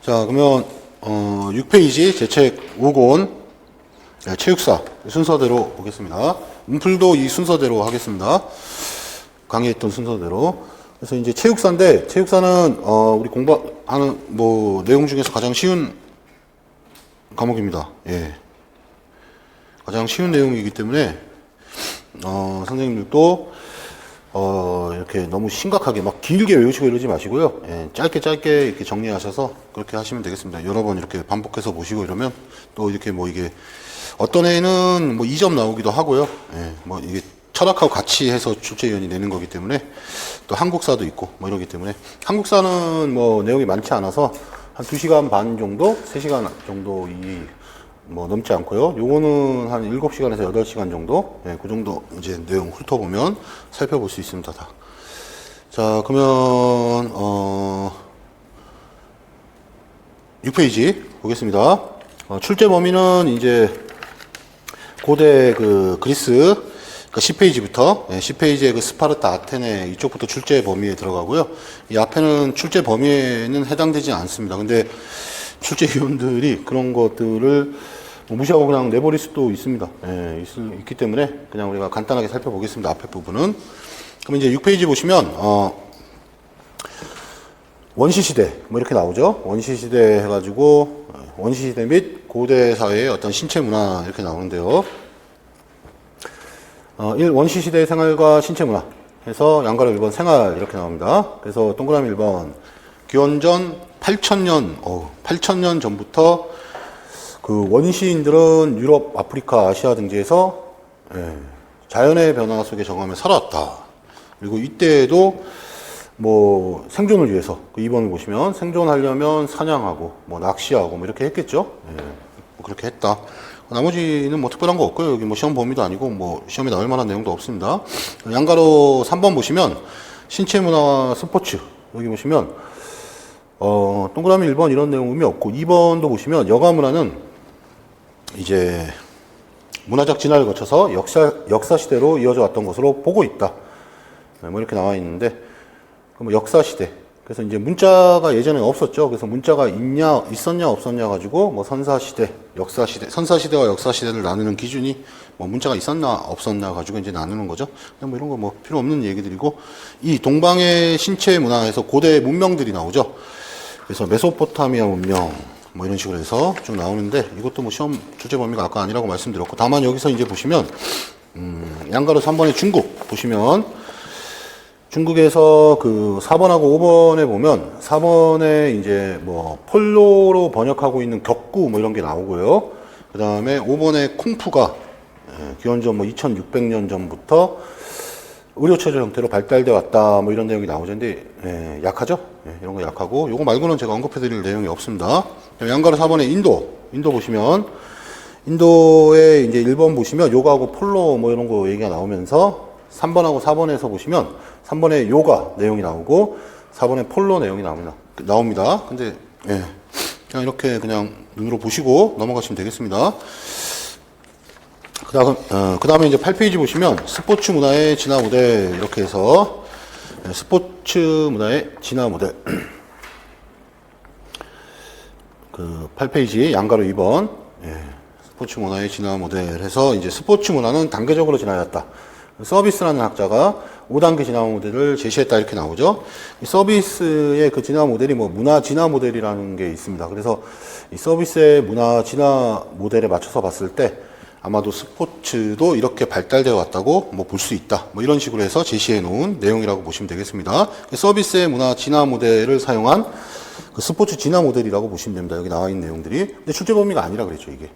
자, 그러면 6페이지 제 책 5권 체육사 순서대로 보겠습니다. 문풀도 이 순서대로 하겠습니다. 강의했던 순서대로. 그래서 이제 체육사인데, 체육사는 우리 공부하는 뭐 내용 중에서 가장 쉬운 과목입니다. 예, 가장 쉬운 내용이기 때문에 선생님들도 이렇게 너무 심각하게 막 길게 외우시고 이러지 마시고요. 예, 짧게 이렇게 정리하셔서 그렇게 하시면 되겠습니다. 여러 번 이렇게 반복해서 보시고 이러면 또 이렇게 뭐 이게 어떤 애는 뭐 2점 나오기도 하고요. 예, 뭐 이게 철학하고 같이 해서 출제위원이 내는 거기 때문에 또 한국사도 있고 뭐 이러기 때문에 한국사는 뭐 내용이 많지 않아서 한 2시간 반 정도, 3시간 정도 뭐 넘지 않고요. 요거는 한 7시간에서 8시간 정도, 예, 그 정도 이제 내용 훑어보면 살펴볼 수 있습니다. 다. 자, 그러면 6페이지 보겠습니다. 출제 범위는 이제 고대 그 그리스 10페이지부터 10페이지의 그 스파르타 아테네 이쪽부터 출제 범위에 들어가고요. 이 앞에는 출제 범위에는 해당되지 않습니다. 근데 출제위원들이 그런 것들을 무시하고 그냥 내버릴 수도 있습니다. 예, 있기 때문에 그냥 우리가 간단하게 살펴보겠습니다. 앞에 부분은. 그럼 이제 6페이지 보시면 원시시대 뭐 이렇게 나오죠. 원시시대 해가지고 원시시대 및 고대 사회의 어떤 신체 문화 이렇게 나오는데요. 원시시대의 생활과 신체 문화 해서 양가로 1번 생활 이렇게 나옵니다. 그래서 동그라미 1번 기원전 8,000년 전부터 그 원시인들은 유럽, 아프리카, 아시아 등지에서 자연의 변화 속에 적응하며 살아왔다. 그리고 이때에도 뭐 생존을 위해서 그 2번을 보시면 생존하려면 사냥하고 뭐 낚시하고 뭐 이렇게 했겠죠. 뭐 그렇게 했다. 나머지는 뭐 특별한 거 없고요. 여기 뭐 시험 범위도 아니고 뭐 시험에 나올 만한 내용도 없습니다. 양가로 3번 보시면 신체 문화와 스포츠 여기 보시면 동그라미 1번 이런 내용 의미 없고 2번도 보시면 여가 문화는 이제 문화적 진화를 거쳐서 역사 시대로 이어져 왔던 것으로 보고 있다. 뭐 이렇게 나와 있는데 뭐 역사 시대. 그래서 이제 문자가 예전에 없었죠. 그래서 문자가 있었냐 없었냐 가지고 뭐 선사시대, 역사시대, 선사시대와 역사시대를 나누는 기준이 뭐 문자가 있었나 없었나 가지고 이제 나누는 거죠. 뭐 이런 거 뭐 필요 없는 얘기들이고 이 동방의 신체 문화에서 고대 문명들이 나오죠. 그래서 메소포타미아 문명 뭐 이런 식으로 해서 쭉 나오는데 이것도 뭐 시험 출제 범위가 아까 아니라고 말씀드렸고 다만 여기서 이제 보시면 양가로 3번의 중국 보시면 중국에서 그 4번하고 5번에 보면 4번에 이제 뭐 폴로로 번역하고 있는 격구 뭐 이런 게 나오고요. 그 다음에 5번에 쿵푸가 기원전 뭐 2600년 전부터 의료체조 형태로 발달되어 왔다 뭐 이런 내용이 나오죠. 근데 약하죠? 이런 거 약하고 요거 말고는 제가 언급해 드릴 내용이 없습니다. 양가로 4번에 인도 보시면 인도에 이제 1번 보시면 요가하고 폴로 뭐 이런 거 얘기가 나오면서 3번하고 4번에서 보시면 3번에 요가 내용이 나오고 4번에 폴로 내용이 나옵니다. 근데 그냥 이렇게 그냥 눈으로 보시고 넘어가시면 되겠습니다. 그 다음에 이제 8페이지 보시면 스포츠 문화의 진화 모델 이렇게 해서 스포츠 문화의 진화 모델 그 8페이지 양가로 2번 스포츠 문화의 진화 모델 해서 이제 스포츠 문화는 단계적으로 진화했다. 서비스라는 학자가 5단계 진화 모델을 제시했다 이렇게 나오죠. 이 서비스의 그 진화 모델이 뭐 문화 진화 모델이라는 게 있습니다. 그래서 이 서비스의 문화 진화 모델에 맞춰서 봤을 때 아마도 스포츠도 이렇게 발달되어 왔다고 뭐 볼 수 있다. 뭐 이런 식으로 해서 제시해 놓은 내용이라고 보시면 되겠습니다. 서비스의 문화 진화 모델을 사용한 그 스포츠 진화 모델이라고 보시면 됩니다. 여기 나와 있는 내용들이. 근데 출제 범위가 아니라 그랬죠, 이게.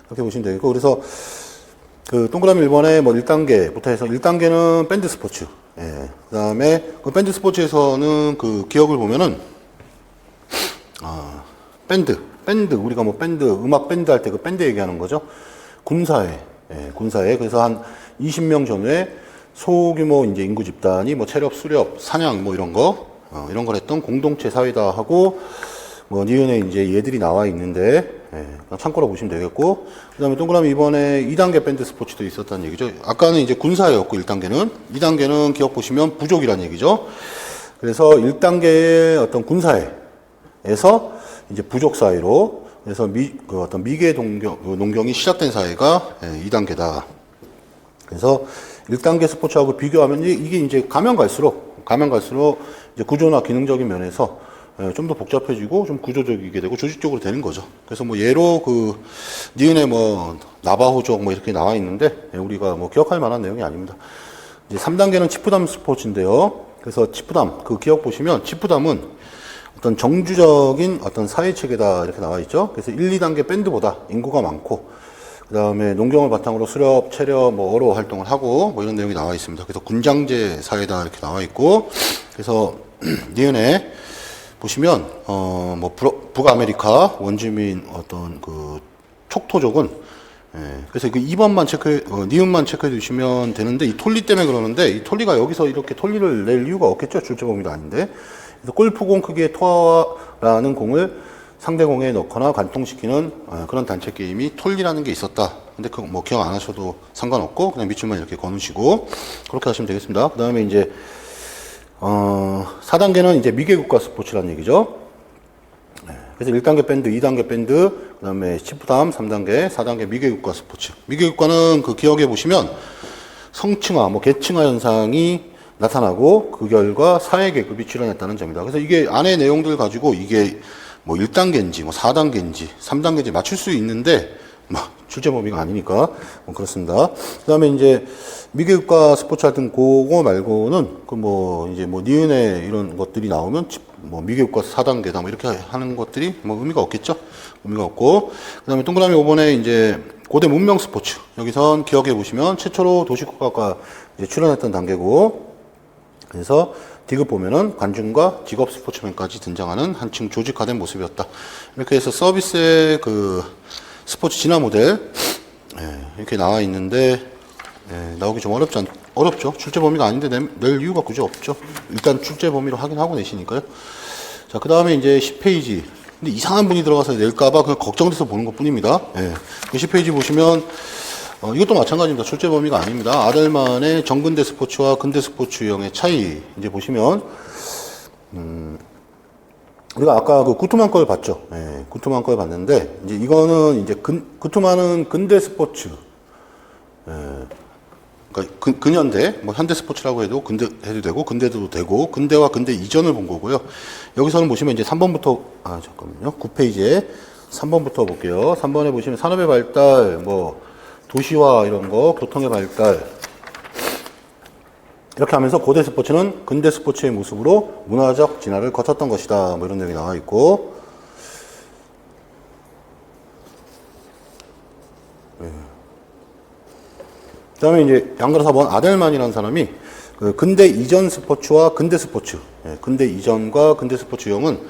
그렇게 보시면 되겠고. 그래서 그 동그라미 1번에 뭐 1단계부터 해서 1단계는 밴드 스포츠. 그 다음에 그 밴드 스포츠에서는 그 기억을 보면은 밴드 우리가 뭐 밴드 음악 밴드 할 때 그 밴드 얘기하는 거죠. 군사회. 그래서 한 20명 전후에 소규모 이제 인구 집단이 뭐 체력, 수렵, 사냥 뭐 이런 걸 했던 공동체 사회다 하고 뭐 니은에 이제 얘들이 나와 있는데 참고로 보시면 되겠고 그 다음에 동그라미 2번에 2단계 밴드 스포츠도 있었다는 얘기죠. 아까는 이제 군사였고 1단계는 2단계는 기억 보시면 부족이라는 얘기죠. 그래서 1단계의 어떤 군사회 사회에서 이제 부족 사회로, 그래서 그 어떤 미개 농경이 시작된 사회가 2단계다. 그래서 1단계 스포츠하고 비교하면 이게 이제 가면 갈수록 이제 구조나 기능적인 면에서 좀 더 복잡해지고 좀 구조적이게 되고 조직적으로 되는 거죠. 그래서 뭐 예로 그 니은에 뭐 나바호족 뭐 이렇게 나와 있는데 우리가 뭐 기억할 만한 내용이 아닙니다. 이제 3단계는 치프담 스포츠인데요. 그래서 치프담 그 기억 보시면 치프담은 어떤 정주적인 어떤 사회 체계다 이렇게 나와 있죠. 그래서 1, 2단계 밴드보다 인구가 많고 그 다음에 농경을 바탕으로 수렵, 체력, 뭐 어로 활동을 하고 뭐 이런 내용이 나와 있습니다. 그래서 군장제 사회다 이렇게 나와 있고 그래서 니은에 보시면 뭐 북아메리카 원주민 어떤 그 촉토족은 그래서 그 2번만 니은만 체크해 주시면 되는데 이 톨리 때문에 그러는데 이 톨리가 여기서 이렇게 톨리를 낼 이유가 없겠죠. 출제 범위도 아닌데. 그래서 골프공 크기의 토아라는 공을 상대공에 넣거나 관통시키는 그런 단체 게임이 톨리라는 게 있었다. 근데 그 뭐 기억 안 하셔도 상관없고 그냥 밑줄만 이렇게 거누시고 그렇게 하시면 되겠습니다. 그 다음에 이제 4단계는 이제 미개국가 스포츠라는 얘기죠. 그래서 1단계 밴드, 2단계 밴드, 그 다음에 치프담, 3단계, 4단계 미개국가 스포츠. 미개국가는 그 기억해 보시면 성층화, 뭐 계층화 현상이 나타나고 그 결과 사회계급이 출현했다는 점이다. 그래서 이게 안에 내용들 가지고 이게 뭐 1단계인지 뭐 4단계인지 3단계인지 맞출 수 있는데 뭐 출제 범위가 아니니까 뭐 그렇습니다. 그다음에 이제 미개국가 스포츠 하여튼 그거 말고는 그 뭐 이제 뭐 니은에 이런 것들이 나오면 뭐 미개국가 4단계다 뭐 이렇게 하는 것들이 뭐 의미가 없겠죠. 의미가 없고 그다음에 동그라미 5번에 이제 고대 문명 스포츠 여기선 기억해 보시면 최초로 도시국가가 이제 출현했던 단계고 그래서 디귿 보면은 관중과 직업 스포츠맨까지 등장하는 한층 조직화된 모습이었다. 이렇게 해서 서비스의 그 스포츠 진화 모델 이렇게 나와 있는데 나오기 좀 어렵죠. 출제 범위가 아닌데 낼 이유가 굳이 없죠. 일단 출제 범위로 확인하고 내시니까요. 자, 그 다음에 이제 10페이지. 근데 이상한 분이 들어가서 낼까봐 그냥 걱정돼서 보는 것 뿐입니다. 그 10페이지 보시면 이것도 마찬가지입니다. 출제 범위가 아닙니다. 아델만의 정근대 스포츠와 근대 스포츠 유형의 차이 이제 보시면 우리가 아까 그 구트만 걸 봤죠. 구트만 걸 봤는데 이제 이거는 이제 구트만은 근대 스포츠, 그러니까 근현대 뭐 현대 스포츠라고 해도 근대 해도 되고 근대도 되고 근대와 근대 이전을 본 거고요. 여기서는 보시면 이제 3번부터 잠깐만요. 9페이지에 3번부터 볼게요. 3번에 보시면 산업의 발달 뭐 도시화 이런 거, 교통의 발달 이렇게 하면서 고대 스포츠는 근대 스포츠의 모습으로 문화적 진화를 거쳤던 것이다. 뭐 이런 내용이 나와 있고 그 다음에 이제 양가로 4번 아델만이라는 사람이 그 근대 이전 스포츠와 근대 스포츠 근대 이전과 근대 스포츠 유형은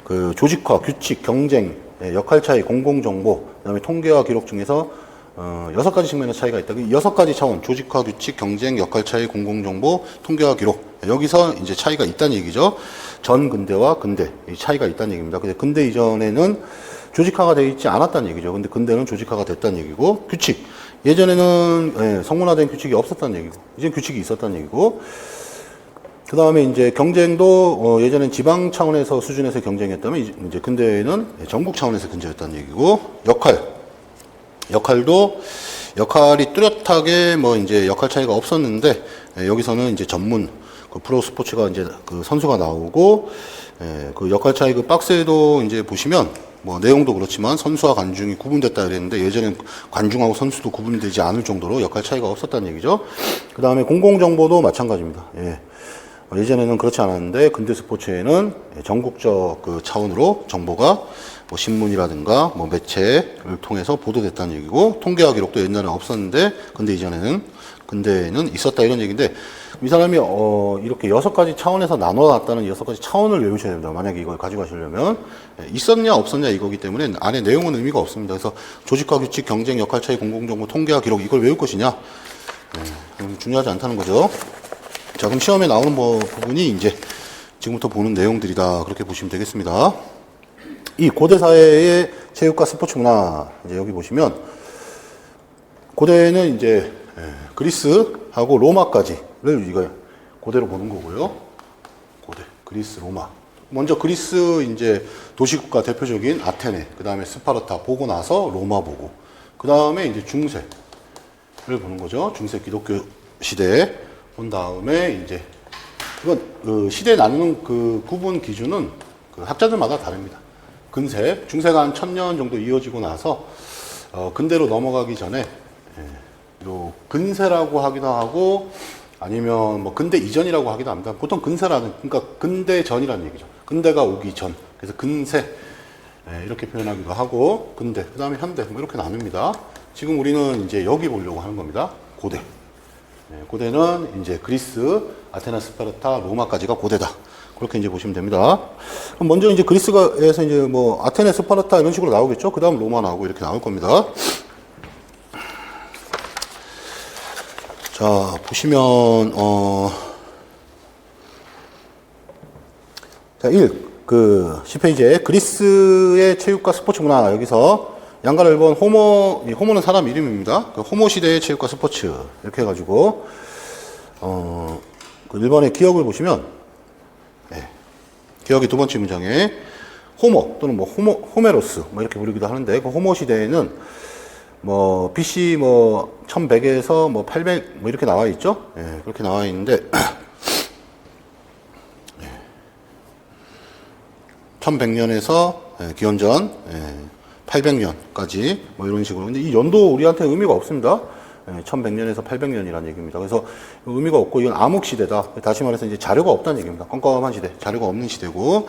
그 조직화, 규칙, 경쟁, 역할 차이, 공공정보 그 다음에 통계와 기록 중에서 6가지 측면의 차이가 있다. 6가지 차원, 조직화, 규칙, 경쟁, 역할 차이, 공공정보, 통계와 기록. 여기서 이제 차이가 있다는 얘기죠. 전 근대와 근대. 이 차이가 있다는 얘기입니다. 근데 근대 이전에는 조직화가 되어 있지 않았다는 얘기죠. 근데 근대는 조직화가 됐다는 얘기고, 규칙. 예전에는 성문화된 규칙이 없었다는 얘기고, 이제 규칙이 있었다는 얘기고, 그 다음에 이제 경쟁도 예전엔 지방 차원에서 수준에서 경쟁했다면 이제 근대에는 전국 차원에서 근저였다는 얘기고, 역할이 뚜렷하게 뭐 이제 역할 차이가 없었는데 여기서는 이제 전문 그 프로 스포츠가 이제 그 선수가 나오고 그 역할 차이 그 박스에도 이제 보시면 뭐 내용도 그렇지만 선수와 관중이 구분됐다 그랬는데 예전엔 관중하고 선수도 구분되지 않을 정도로 역할 차이가 없었다는 얘기죠. 그 다음에 공공정보도 마찬가지입니다. 예전에는 그렇지 않았는데 근대 스포츠에는 전국적 그 차원으로 정보가 뭐 신문이라든가 뭐 매체를 통해서 보도됐다는 얘기고 통계와 기록도 옛날에 없었는데 근대에는 있었다 이런 얘기인데 이 사람이 이렇게 6가지 차원에서 나눠놨다는 6가지 차원을 외우셔야 됩니다. 만약에 이걸 가지고 가시려면 있었냐 없었냐 이거기 때문에 안에 내용은 의미가 없습니다. 그래서 조직과 규칙, 경쟁, 역할 차이, 공공정보, 통계와 기록 이걸 외울 것이냐 중요하지 않다는 거죠. 자, 그럼 시험에 나오는 부분이 이제 지금부터 보는 내용들이다. 그렇게 보시면 되겠습니다. 이 고대 사회의 체육과 스포츠 문화, 이제 여기 보시면, 고대는 이제 그리스하고 로마까지를 이거 고대로 보는 거고요. 고대, 그리스, 로마. 먼저 그리스 이제 도시국가 대표적인 아테네, 그 다음에 스파르타 보고 나서 로마 보고, 그 다음에 이제 중세를 보는 거죠. 중세 기독교 시대 본 다음에 이제 이건 그 시대 나누는 그 구분 기준은 그 학자들마다 다릅니다. 근세, 중세가 한 1000년 정도 이어지고 나서 근대로 넘어가기 전에 요 근세라고 하기도 하고 아니면 뭐 근대 이전이라고 하기도 합니다. 보통 근세라는, 그러니까 근대 전이라는 얘기죠. 근대가 오기 전. 그래서 근세 이렇게 표현하기도 하고, 근대, 그 다음에 현대 뭐 이렇게 나눕니다. 지금 우리는 이제 여기 보려고 하는 겁니다. 고대. 고대는 이제 그리스, 아테네, 스파르타, 로마까지가 고대다. 그렇게 이제 보시면 됩니다. 그럼 먼저 이제 그리스가에서 이제 뭐 아테네, 스파르타 이런 식으로 나오겠죠. 그 다음 로마 나오고 이렇게 나올 겁니다. 자, 보시면, 자, 10페이지에 그리스의 체육과 스포츠 문화, 여기서 양가를 1번 호모는 사람 이름입니다. 그 호모 시대의 체육과 스포츠, 이렇게 해가지고, 그 1번의 기억을 보시면, 기억의 두 번째 문장에, 호모, 또는 뭐 호메로스, 뭐 이렇게 부르기도 하는데, 그 호모 시대에는 뭐 BC 뭐 1100에서 뭐 800 뭐 이렇게 나와 있죠. 그렇게 나와 있는데 1100년에서 기원전 800년까지 뭐 이런 식으로. 근데 이 연도 우리한테 의미가 없습니다. 1100년에서 800년이라는 얘기입니다. 그래서 의미가 없고 이건 암흑 시대다. 다시 말해서 이제 자료가 없다는 얘기입니다. 껌껌한 시대, 자료가 없는 시대고.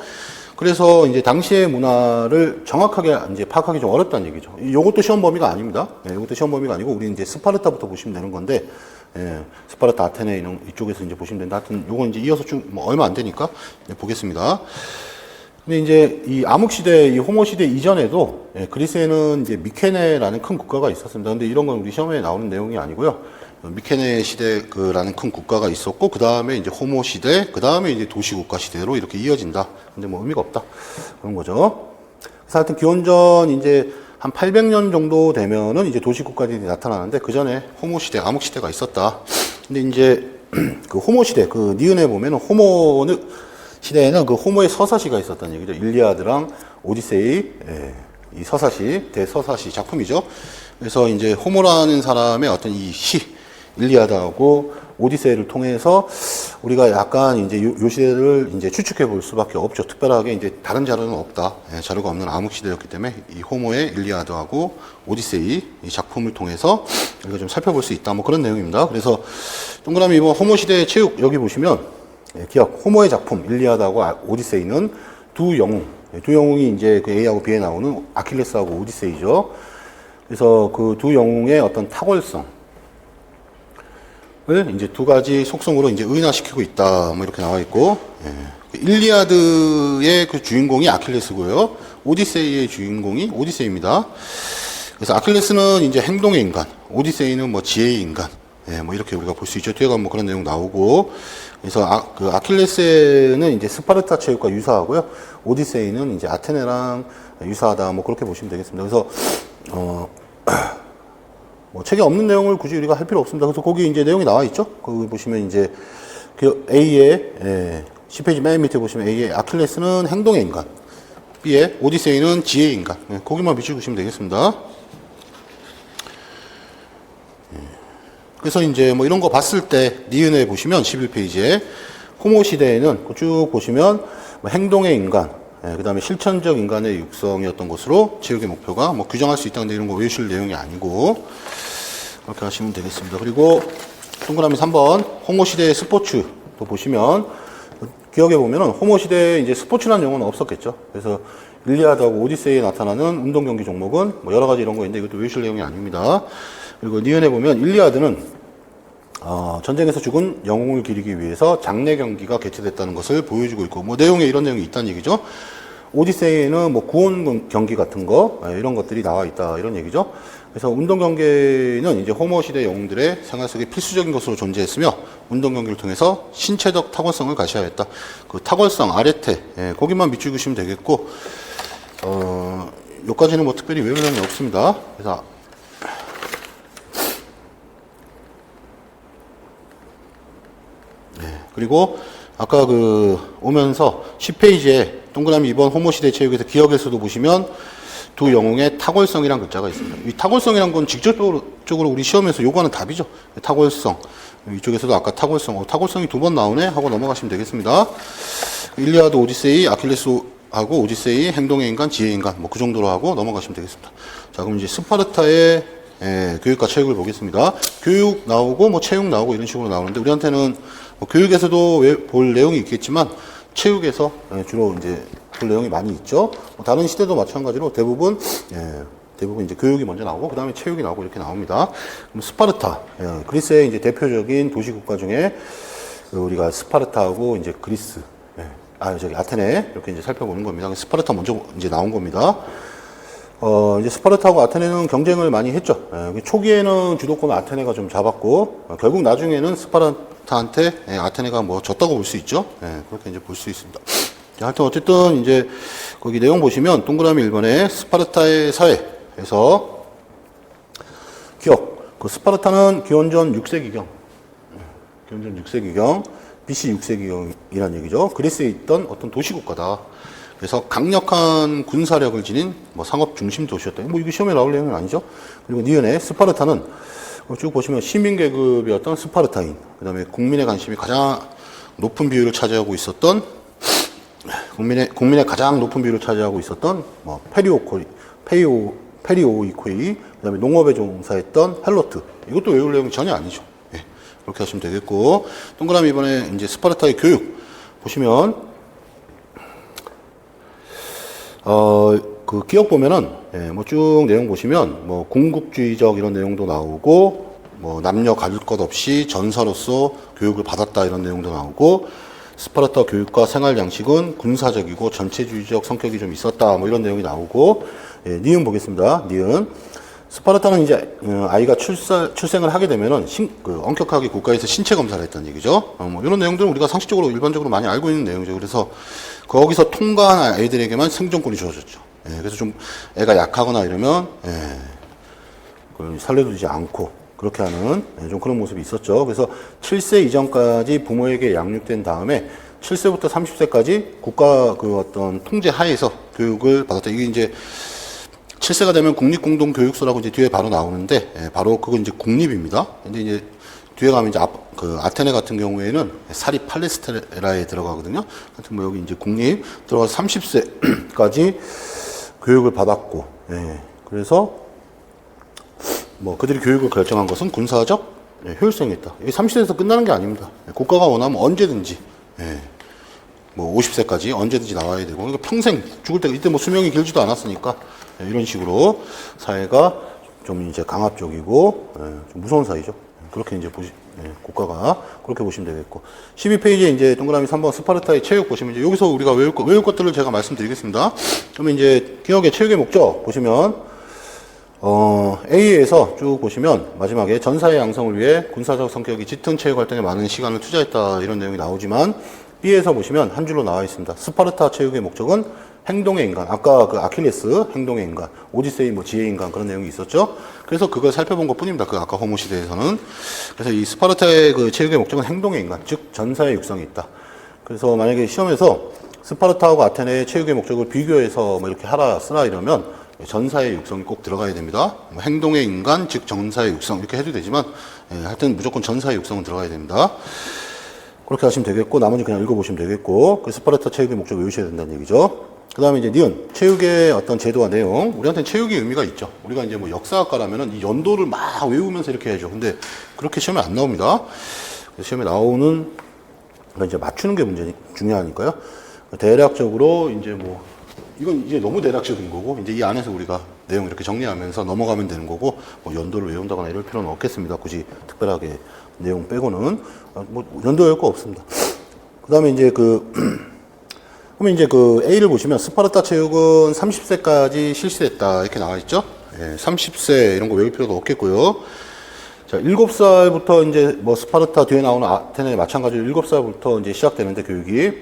그래서 이제 당시의 문화를 정확하게 이제 파악하기 좀 어렵다는 얘기죠. 이것도 시험 범위가 아닙니다. 이것도 시험 범위가 아니고 우리 이제 스파르타부터 보시면 되는 건데, 스파르타, 아테네 이쪽에서 이제 보시면 되는데, 하여튼 요건 이제 이어서 좀 뭐 얼마 안 되니까 보겠습니다. 근데 이제 이 암흑 시대, 이 호모 시대 이전에도 그리스에는 이제 미케네라는 큰 국가가 있었습니다. 근데 이런 건 우리 시험에 나오는 내용이 아니고요. 미케네 시대라는 큰 국가가 있었고, 그 다음에 이제 호모 시대, 그 다음에 이제 도시국가 시대로 이렇게 이어진다. 근데 뭐 의미가 없다. 그런 거죠. 그래서 하여튼 기원전 이제 한 800년 정도 되면은 이제 도시국가들이 나타나는데, 그 전에 호모 시대, 암흑 시대가 있었다. 근데 이제 그 호모 시대, 그 니은에 보면은 호모 시대에는 그 호모의 서사시가 있었다는 얘기죠. 일리아드랑 오디세이, 이 서사시, 대서사시 작품이죠. 그래서 이제 호모라는 사람의 어떤 이 시, 일리아드하고 오디세이를 통해서 우리가 약간 이제 요 시대를 이제 추측해 볼 수밖에 없죠. 특별하게 이제 다른 자료는 없다. 자료가 없는 암흑 시대였기 때문에 이 호모의 일리아드하고 오디세이 이 작품을 통해서 우리가 좀 살펴볼 수 있다. 뭐 그런 내용입니다. 그래서 동그라미 이번 호모 시대의 체육 여기 보시면 기억, 호모의 작품 일리아드하고 오디세이는 두 영웅이 이제 그 A하고 B에 나오는 아킬레스하고 오디세이죠. 그래서 그 두 영웅의 어떤 탁월성 이제 두 가지 속성으로 이제 의인화시키고 있다. 뭐 이렇게 나와 있고, 일리아드의 그 주인공이 아킬레스고요. 오디세이의 주인공이 오디세이입니다. 그래서 아킬레스는 이제 행동의 인간, 오디세이는 뭐 지혜의 인간. 뭐 이렇게 우리가 볼 수 있죠. 뒤에 가면 뭐 그런 내용 나오고. 그래서 그 아킬레스는 이제 스파르타 체육과 유사하고요. 오디세이는 이제 아테네랑 유사하다. 뭐 그렇게 보시면 되겠습니다. 그래서 뭐 책에 없는 내용을 굳이 우리가 할 필요 없습니다. 그래서 거기 이제 내용이 나와 있죠. 거기 보시면 이제 그 A의 10페이지 맨 밑에 보시면 A의 아킬레스는 행동의 인간, B의 오디세이는 지혜의 인간. 거기만 비추시면 되겠습니다. 그래서 이제 뭐 이런 거 봤을 때 니은에 보시면 11페이지에 호모 시대에는 쭉 보시면 뭐 행동의 인간, 그 다음에 실천적 인간의 육성이었던 것으로 체육의 목표가 뭐 규정할 수 있다는데 이런 거 외우실 내용이 아니고 그렇게 하시면 되겠습니다. 그리고 동그라미 3번 호모 시대의 스포츠도 보시면 기억해 보면은 호모 시대에 이제 스포츠라는 용어는 없었겠죠. 그래서 일리아드하고 오디세이에 나타나는 운동 경기 종목은 뭐 여러 가지 이런 거 있는데 이것도 외우실 내용이 아닙니다. 그리고 니은에 보면 일리아드는 전쟁에서 죽은 영웅을 기리기 위해서 장례 경기가 개최됐다는 것을 보여주고 있고, 뭐 내용에 이런 내용이 있다는 얘기죠. 오디세이는 뭐 구원 경기 같은 거, 이런 것들이 나와 있다, 이런 얘기죠. 그래서 운동 경기는 이제 호모 시대 영웅들의 생활 속에 필수적인 것으로 존재했으며, 운동 경기를 통해서 신체적 탁월성을 가셔야 했다. 그 탁월성, 아레테, 거기만 밑줄그시면 되겠고, 여기까지는 뭐 특별히 외울 내용이 없습니다. 그래서 그리고 아까 오면서 10페이지에 동그라미 2번 호모시대 체육에서 기억에서도 보시면 두 영웅의 탁월성이라는 글자가 있습니다. 이 탁월성이라는 건 직접적으로 우리 시험에서 요구하는 답이죠. 탁월성. 이쪽에서도 아까 탁월성이 두 번 나오네 하고 넘어가시면 되겠습니다. 일리아드 오디세이, 아킬레스하고 오디세이, 행동의 인간, 지혜의 인간, 뭐 그 정도로 하고 넘어가시면 되겠습니다. 자, 그럼 이제 스파르타의 교육과 체육을 보겠습니다. 교육 나오고 뭐 체육 나오고 이런 식으로 나오는데 우리한테는 뭐 교육에서도 볼 내용이 있겠지만 체육에서 주로 이제 볼 내용이 많이 있죠. 뭐 다른 시대도 마찬가지로 대부분 이제 교육이 먼저 나오고 그 다음에 체육이 나오고 이렇게 나옵니다. 그럼 스파르타, 그리스의 이제 대표적인 도시 국가 중에 우리가 스파르타하고 이제 그리스, 아테네 이렇게 이제 살펴보는 겁니다. 스파르타 먼저 이제 나온 겁니다. 이제 스파르타하고 아테네는 경쟁을 많이 했죠. 초기에는 주도권 아테네가 좀 잡았고, 결국 나중에는 스파르타한테 아테네가 뭐 졌다고 볼 수 있죠. 그렇게 이제 볼 수 있습니다. 하여튼 어쨌든 이제 거기 내용 보시면 동그라미 1번에 스파르타의 사회에서 기억. 스파르타는 기원전 6세기경, BC 6세기경이라는 얘기죠. 그리스에 있던 어떤 도시국가다. 그래서 강력한 군사력을 지닌 뭐 상업 중심 도시였다. 뭐 이게 시험에 나올 내용은 아니죠. 그리고 니은에 스파르타는 쭉 보시면 시민 계급이었던 스파르타인, 그다음에 국민의 관심이 가장 높은 비율을 차지하고 있었던 국민의 가장 높은 비율을 차지하고 있었던 뭐 페리오이코이, 그다음에 농업에 종사했던 헬로트. 이것도 외울 내용이 전혀 아니죠. 그렇게 하시면 되겠고, 동그라미 이번에 이제 스파르타의 교육 보시면 그 기억 보면은, 뭐 쭉 내용 보시면, 뭐 군국주의적 이런 내용도 나오고, 뭐 남녀 가릴 것 없이 전사로서 교육을 받았다 이런 내용도 나오고, 스파르타 교육과 생활 양식은 군사적이고 전체주의적 성격이 좀 있었다 뭐 이런 내용이 나오고, 니은 보겠습니다. 니은. 스파르타는 이제 아이가 출생을 하게 되면은 엄격하게 국가에서 신체 검사를 했다는 얘기죠. 뭐 이런 내용들은 우리가 상식적으로 일반적으로 많이 알고 있는 내용이죠. 그래서 거기서 통과한 아이들에게만 생존권이 주어졌죠. 그래서 좀 애가 약하거나 이러면 그걸 살려두지 않고 그렇게 하는 좀 그런 모습이 있었죠. 그래서 7세 이전까지 부모에게 양육된 다음에 7세부터 30세까지 국가 어떤 통제 하에서 교육을 받았다. 이게 이제 7세가 되면 국립공동교육소라고 이제 뒤에 바로 나오는데, 바로 그건 이제 국립입니다. 근데 이제 뒤에 가면 이제 아테네 같은 경우에는 사립 팔레스테라에 들어가거든요. 하여튼 뭐 여기 이제 국립 들어가서 30세까지 교육을 받았고, 그래서 뭐 그들이 교육을 결정한 것은 군사적 효율성이 있다. 이게 30세에서 끝나는 게 아닙니다. 국가가 원하면 언제든지, 뭐 50세까지 언제든지 나와야 되고, 그러니까 평생 죽을 때, 이때 뭐 수명이 길지도 않았으니까, 이런 식으로 사회가 좀 이제 강압적이고, 좀 무서운 사회죠. 그렇게 이제 국가가 그렇게 보시면 되겠고. 12페이지에 이제 동그라미 3번 스파르타의 체육 보시면 이제 여기서 우리가 외울 것들을 제가 말씀드리겠습니다. 그러면 이제 기억의 체육의 목적 보시면, A에서 쭉 보시면 마지막에 전사의 양성을 위해 군사적 성격이 짙은 체육 활동에 많은 시간을 투자했다 이런 내용이 나오지만, B에서 보시면 한 줄로 나와 있습니다. 스파르타 체육의 목적은 행동의 인간, 아까 그 아킬레스 행동의 인간, 오디세이 뭐 지혜의 인간 그런 내용이 있었죠. 그래서 그걸 살펴본 것 뿐입니다. 그 아까 호모 시대에서는. 그래서 이 스파르타의 그 체육의 목적은 행동의 인간, 즉 전사의 육성이 있다. 그래서 만약에 시험에서 스파르타하고 아테네의 체육의 목적을 비교해서 뭐 이렇게 쓰라 이러면 전사의 육성이 꼭 들어가야 됩니다. 뭐 행동의 인간, 즉 전사의 육성 이렇게 해도 되지만, 하여튼 무조건 전사의 육성은 들어가야 됩니다. 그렇게 하시면 되겠고, 나머지 그냥 읽어보시면 되겠고, 그 스파르타 체육의 목적 외우셔야 된다는 얘기죠. 그 다음에 이제 니은, 체육의 어떤 제도와 내용. 우리한테는 체육의 의미가 있죠. 우리가 이제 뭐 역사학과라면은 이 연도를 막 외우면서 이렇게 해야죠. 근데 그렇게 시험에 안 나옵니다. 시험에 나오는, 이제 맞추는 게 중요하니까요. 대략적으로 이제 뭐, 이건 이제 너무 대략적인 거고, 이제 이 안에서 우리가 내용 이렇게 정리하면서 넘어가면 되는 거고, 뭐 연도를 외운다거나 이럴 필요는 없겠습니다. 굳이 특별하게 내용 빼고는. 뭐 연도 외울 거 없습니다. 그 다음에 이제 그러면 이제 A를 보시면 스파르타 체육은 30세까지 실시됐다 이렇게 나와 있죠. 30세 이런 거 외울 필요도 없겠고요. 자, 7살부터 이제 뭐 스파르타 뒤에 나오는 아테네 마찬가지로 7살부터 이제 시작되는데 교육이,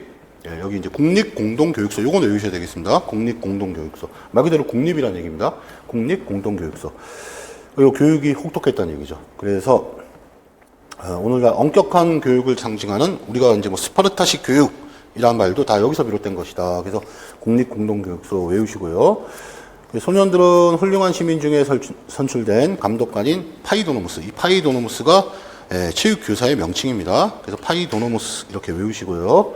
여기 이제 국립공동교육소 요건 외우셔야 되겠습니다. 국립공동교육소 말 그대로 국립이라는 얘기입니다. 국립공동교육소. 그리고 교육이 혹독했다는 얘기죠. 그래서 오늘날 엄격한 교육을 상징하는 우리가 이제 뭐 스파르타식 교육이라는 말도 다 여기서 비롯된 것이다. 그래서 국립공동교육서 외우시고요. 소년들은 훌륭한 시민 중에 선출된 감독관인 파이도노무스. 이 파이도노무스가 체육교사의 명칭입니다. 그래서 파이도노무스 이렇게 외우시고요.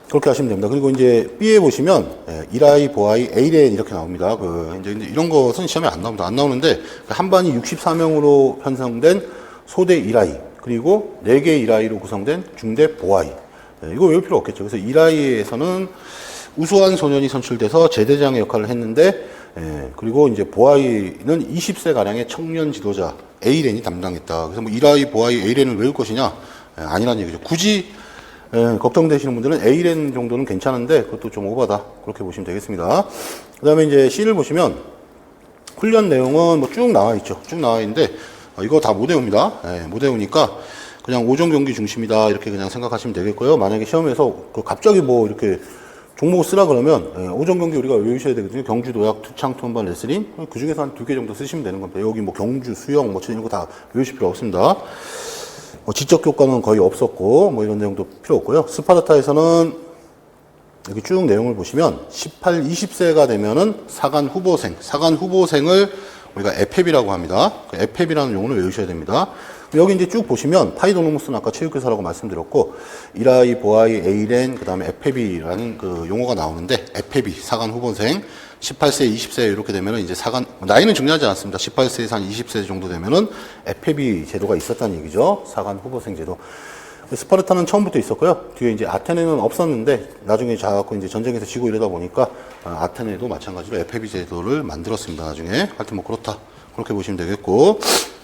그렇게 하시면 됩니다. 그리고 이제 B에 보시면 이라이, 보아이, 에이렌 이렇게 나옵니다. 이제 이런 것은 시험에 안 나옵니다. 안 나오는데 한 반이 64명으로 편성된 소대 이라이, 그리고 4개 이라이로 구성된 중대 보아이. 이거 외울 필요 없겠죠. 그래서 이라이에서는 우수한 소년이 선출돼서 제대장의 역할을 했는데, 그리고 이제 보아이는 20세 가량의 청년 지도자 에이렌이 담당했다. 그래서 뭐 이라이, 보아이, 에이렌을 외울 것이냐? 아니란 얘기죠. 굳이 걱정되시는 분들은 A랜 정도는 괜찮은데 그것도 좀 오바다. 그렇게 보시면 되겠습니다. 그 다음에 이제 C를 보시면 훈련 내용은 뭐 쭉 나와 있죠. 쭉 나와 있는데 이거 다 못 외웁니다. 못 외우니까 그냥 5종 경기 중심이다. 이렇게 그냥 생각하시면 되겠고요. 만약에 시험에서 갑자기 뭐 이렇게 종목을 쓰라 그러면 5종 경기 우리가 외우셔야 되거든요. 경주, 도약, 투창, 투혼반, 레슬링. 그 중에서 한 2개 정도 쓰시면 되는 겁니다. 여기 뭐 경주, 수영, 뭐 이런 거 다 외우실 필요 없습니다. 지적 교과는 거의 없었고, 뭐 이런 내용도 필요 없고요. 스파르타에서는 여기 쭉 내용을 보시면 18, 20세가 되면은 사관 후보생을 우리가 에페비라고 합니다. 그 에페비라는 용어를 외우셔야 됩니다. 여기 이제 쭉 보시면 파이도노무스는 아까 체육교사라고 말씀드렸고, 이라이, 보아이, 에이렌, 그 다음에 에페비라는 그 용어가 나오는데, 에페비, 사관 후보생, 18세, 20세 이렇게 되면은 이제 사관, 나이는 중요하지 않습니다. 18세에서 한 20세 정도 되면은 에페비 제도가 있었다는 얘기죠. 사관 후보생 제도. 스파르타는 처음부터 있었고요. 뒤에 이제 아테네는 없었는데 나중에 자꾸 이제 전쟁에서 지고 이러다 보니까 아테네도 마찬가지로 에페비 제도를 만들었습니다. 나중에. 하여튼 뭐 그렇다. 그렇게 보시면 되겠고.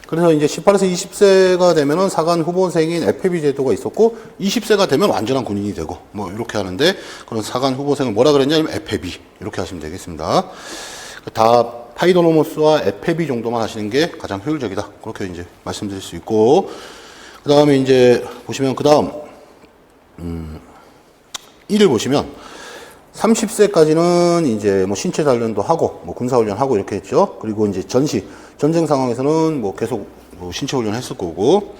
그래서 이제 18에서 20세가 되면은 사관 후보생인 에페비 제도가 있었고 20세가 되면 완전한 군인이 되고 뭐 이렇게 하는데 그런 사관 후보생을 뭐라 그랬냐면 에페비 이렇게 하시면 되겠습니다. 다 파이도노모스와 에페비 정도만 하시는 게 가장 효율적이다. 그렇게 이제 말씀드릴 수 있고 그 다음에 이제 보시면 그 다음 1을 보시면 30세까지는 이제 뭐 신체 단련도 하고 뭐 군사 훈련하고 이렇게 했죠. 그리고 이제 전쟁 상황에서는 뭐 계속 뭐 신체 훈련 했을 거고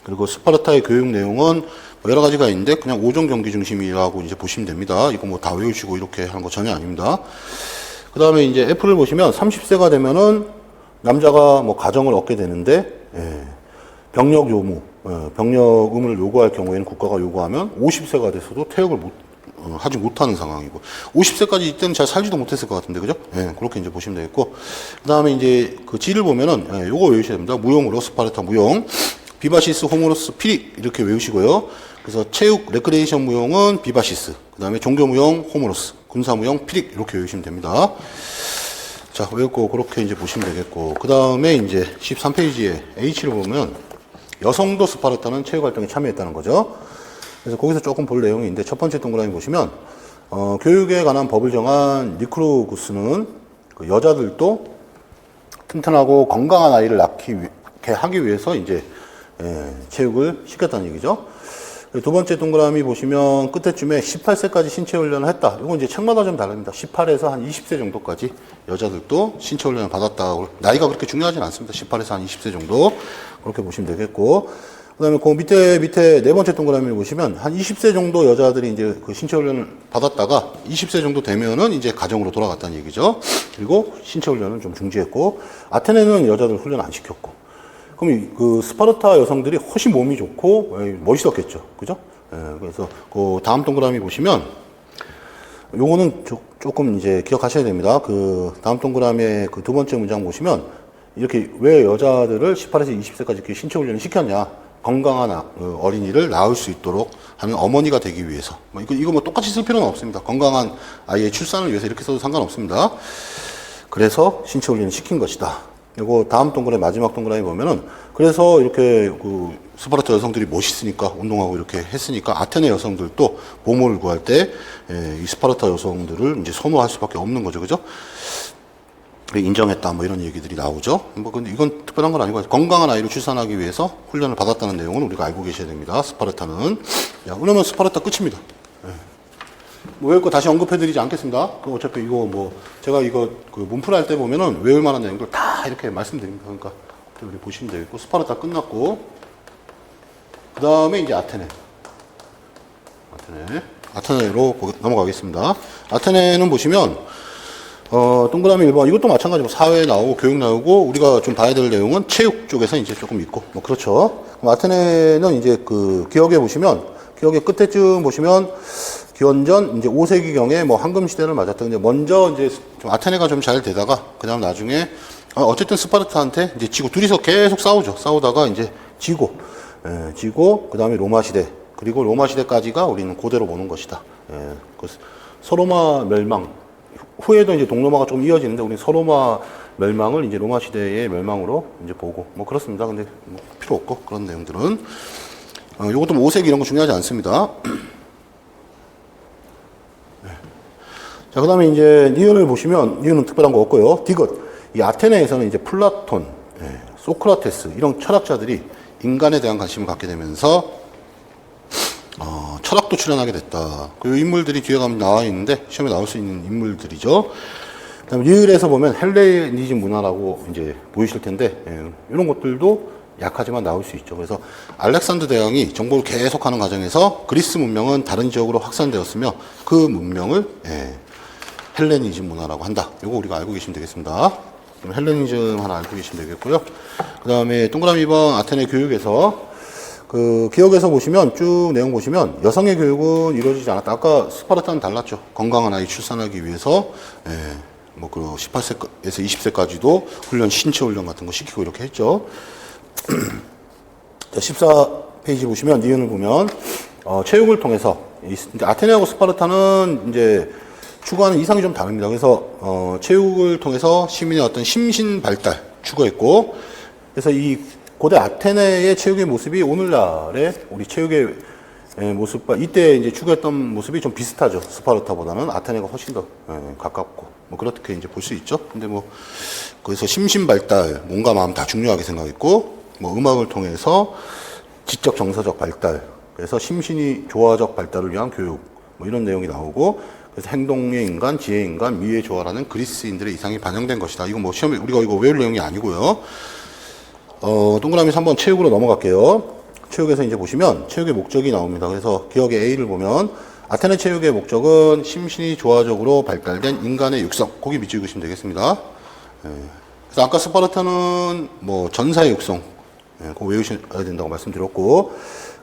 그리고 스파르타의 교육 내용은 뭐 여러 가지가 있는데 그냥 5종 경기 중심이라고 이제 보시면 됩니다. 이거 뭐 다 외우시고 이렇게 하는 거 전혀 아닙니다. 그 다음에 이제 F를 보시면 30세가 되면은 남자가 뭐 가정을 얻게 되는데 병력 요무, 병력 의무를 요구할 경우에는 국가가 요구하면 50세가 돼서도 퇴역을 하지 못하는 상황이고 50세까지 이때는 잘 살지도 못했을 것 같은데 그죠? 그렇게 이제 보시면 되겠고 그 다음에 이제 그 G를 보면은 요거 외우셔야 됩니다. 무용으로 스파르타 무용, 비바시스, 호모로스, 피리 이렇게 외우시고요. 그래서 체육, 레크레이션 무용은 비바시스, 그 다음에 종교 무용 호모로스, 군사 무용 피리 이렇게 외우시면 됩니다. 자 외웠고 그렇게 이제 보시면 되겠고 그 다음에 이제 13페이지에 H를 보면 여성도 스파르타는 체육 활동에 참여했다는 거죠. 그래서 거기서 조금 볼 내용이 있는데 첫 번째 동그라미 보시면 교육에 관한 법을 정한 리크루구스는 그 여자들도 튼튼하고 건강한 아이를 낳게 하기 위해서 이제 체육을 시켰다는 얘기죠. 두 번째 동그라미 보시면 끝에쯤에 18세까지 신체 훈련을 했다. 이건 이제 책마다 좀 다릅니다. 18에서 한 20세 정도까지 여자들도 신체 훈련을 받았다. 나이가 그렇게 중요하진 않습니다. 18에서 한 20세 정도 그렇게 보시면 되겠고. 그다음에 그 밑에 네 번째 동그라미를 보시면 한 20세 정도 여자들이 이제 그 신체 훈련을 받았다가 20세 정도 되면은 이제 가정으로 돌아갔다는 얘기죠. 그리고 신체 훈련을 좀 중지했고 아테네는 여자들 훈련 안 시켰고. 그럼 그 스파르타 여성들이 훨씬 몸이 좋고 멋있었겠죠. 그죠? 그래서 그 다음 동그라미 보시면 요거는 조금 이제 기억하셔야 됩니다. 그 다음 동그라미의 그 두 번째 문장 보시면 이렇게 왜 여자들을 18에서 20세까지 이렇게 신체 훈련을 시켰냐? 건강한 어린이를 낳을 수 있도록 하는 어머니가 되기 위해서. 이거 뭐 똑같이 쓸 필요는 없습니다. 건강한 아이의 출산을 위해서 이렇게 써도 상관없습니다. 그래서 신체 훈련을 시킨 것이다. 이거 다음 동그라미 마지막 동그라미 보면은 그래서 이렇게 그 스파르타 여성들이 멋있으니까 운동하고 이렇게 했으니까 아테네 여성들도 보물을 구할 때 이 스파르타 여성들을 이제 선호할 수밖에 없는 거죠, 그죠? 인정했다 뭐 이런 얘기들이 나오죠. 뭐 근데 이건 특별한 건 아니고 건강한 아이를 출산하기 위해서 훈련을 받았다는 내용은 우리가 알고 계셔야 됩니다. 스파르타는. 그러면 스파르타 끝입니다. 뭐 외울 거 다시 언급해드리지 않겠습니다. 어차피 이거 뭐 제가 이거 그 문풀할 때 보면은 외울 만한 내용들 다 이렇게 말씀드립니다. 그러니까 우리 보시면 되겠고, 스파르타 끝났고, 그 다음에 이제 아테네로 넘어가겠습니다. 아테네는 보시면, 동그라미 1번, 이것도 마찬가지로 사회 나오고, 교육 나오고, 우리가 좀 봐야 될 내용은 체육 쪽에서 이제 조금 있고, 뭐, 그렇죠. 그럼 아테네는 이제 그, 기억에 보시면, 기억의 끝에쯤 보시면, 기원전 이제 5세기경에 뭐 황금시대를 맞았다. 근데 먼저 이제 좀 아테네가 좀 잘 되다가, 그 다음 나중에, 어쨌든 스파르타한테 이제 지고, 둘이서 계속 싸우죠. 싸우다가 이제 지고, 그 다음에 로마 시대, 그리고 로마 시대까지가 우리는 고대로 보는 것이다. 그 서로마 멸망, 후에도 이제 동로마가 좀 이어지는데, 우리는 서로마 멸망을 이제 로마 시대의 멸망으로 이제 보고, 뭐 그렇습니다. 근데 뭐 필요 없고, 그런 내용들은. 요것도 뭐 5세기 이런 거 중요하지 않습니다. 자, 그 다음에 이제 니은을 보시면, 니은은 특별한 거 없고요. 디귿. 이 아테네에서는 이제 플라톤, 소크라테스, 이런 철학자들이 인간에 대한 관심을 갖게 되면서, 철학도 출연하게 됐다. 그 인물들이 뒤에 가면 나와 있는데, 시험에 나올 수 있는 인물들이죠. 그 다음에 니을에서 보면 헬레니즘 문화라고 이제 보이실 텐데, 이런 것들도 약하지만 나올 수 있죠. 그래서 알렉산더 대왕이 정복을 계속하는 과정에서 그리스 문명은 다른 지역으로 확산되었으며, 그 문명을, 헬레니즘 문화라고 한다. 이거 우리가 알고 계시면 되겠습니다. 그럼 헬레니즘 하나 알고 계시면 되겠고요. 그 다음에 동그라미 2번 아테네 교육에서 그 기억에서 보시면 쭉 내용 보시면 여성의 교육은 이루어지지 않았다. 아까 스파르타는 달랐죠. 건강한 아이 출산하기 위해서 뭐 그 18세에서 20세까지도 훈련, 신체 훈련 같은 거 시키고 이렇게 했죠. 자, 14페이지 보시면 니은을 보면 체육을 통해서 이제 아테네하고 스파르타는 이제 추구하는 이상이 좀 다릅니다. 그래서 체육을 통해서 시민의 어떤 심신 발달 추구했고, 그래서 이 고대 아테네의 체육의 모습이 오늘날의 우리 체육의 모습과 이때 이제 추구했던 모습이 좀 비슷하죠. 스파르타보다는 아테네가 훨씬 더 가깝고, 뭐 그렇게 이제 볼 수 있죠. 근데 뭐 거기서 심신 발달, 몸과 마음 다 중요하게 생각했고, 뭐 음악을 통해서 지적 정서적 발달, 그래서 심신이 조화적 발달을 위한 교육, 뭐 이런 내용이 나오고. 그래서 행동의 인간, 지혜의 인간, 미의 조화라는 그리스인들의 이상이 반영된 것이다. 이거 뭐 시험에 우리가 이거 외울 내용이 아니고요. 동그라미 3번 체육으로 넘어갈게요. 체육에서 이제 보시면 체육의 목적이 나옵니다. 그래서 기억의 A를 보면 아테네 체육의 목적은 심신이 조화적으로 발달된 인간의 육성. 거기 밑줄 그시면 되겠습니다. 그래서 아까 스파르타는 뭐 전사의 육성. 그거 외우셔야 된다고 말씀드렸고.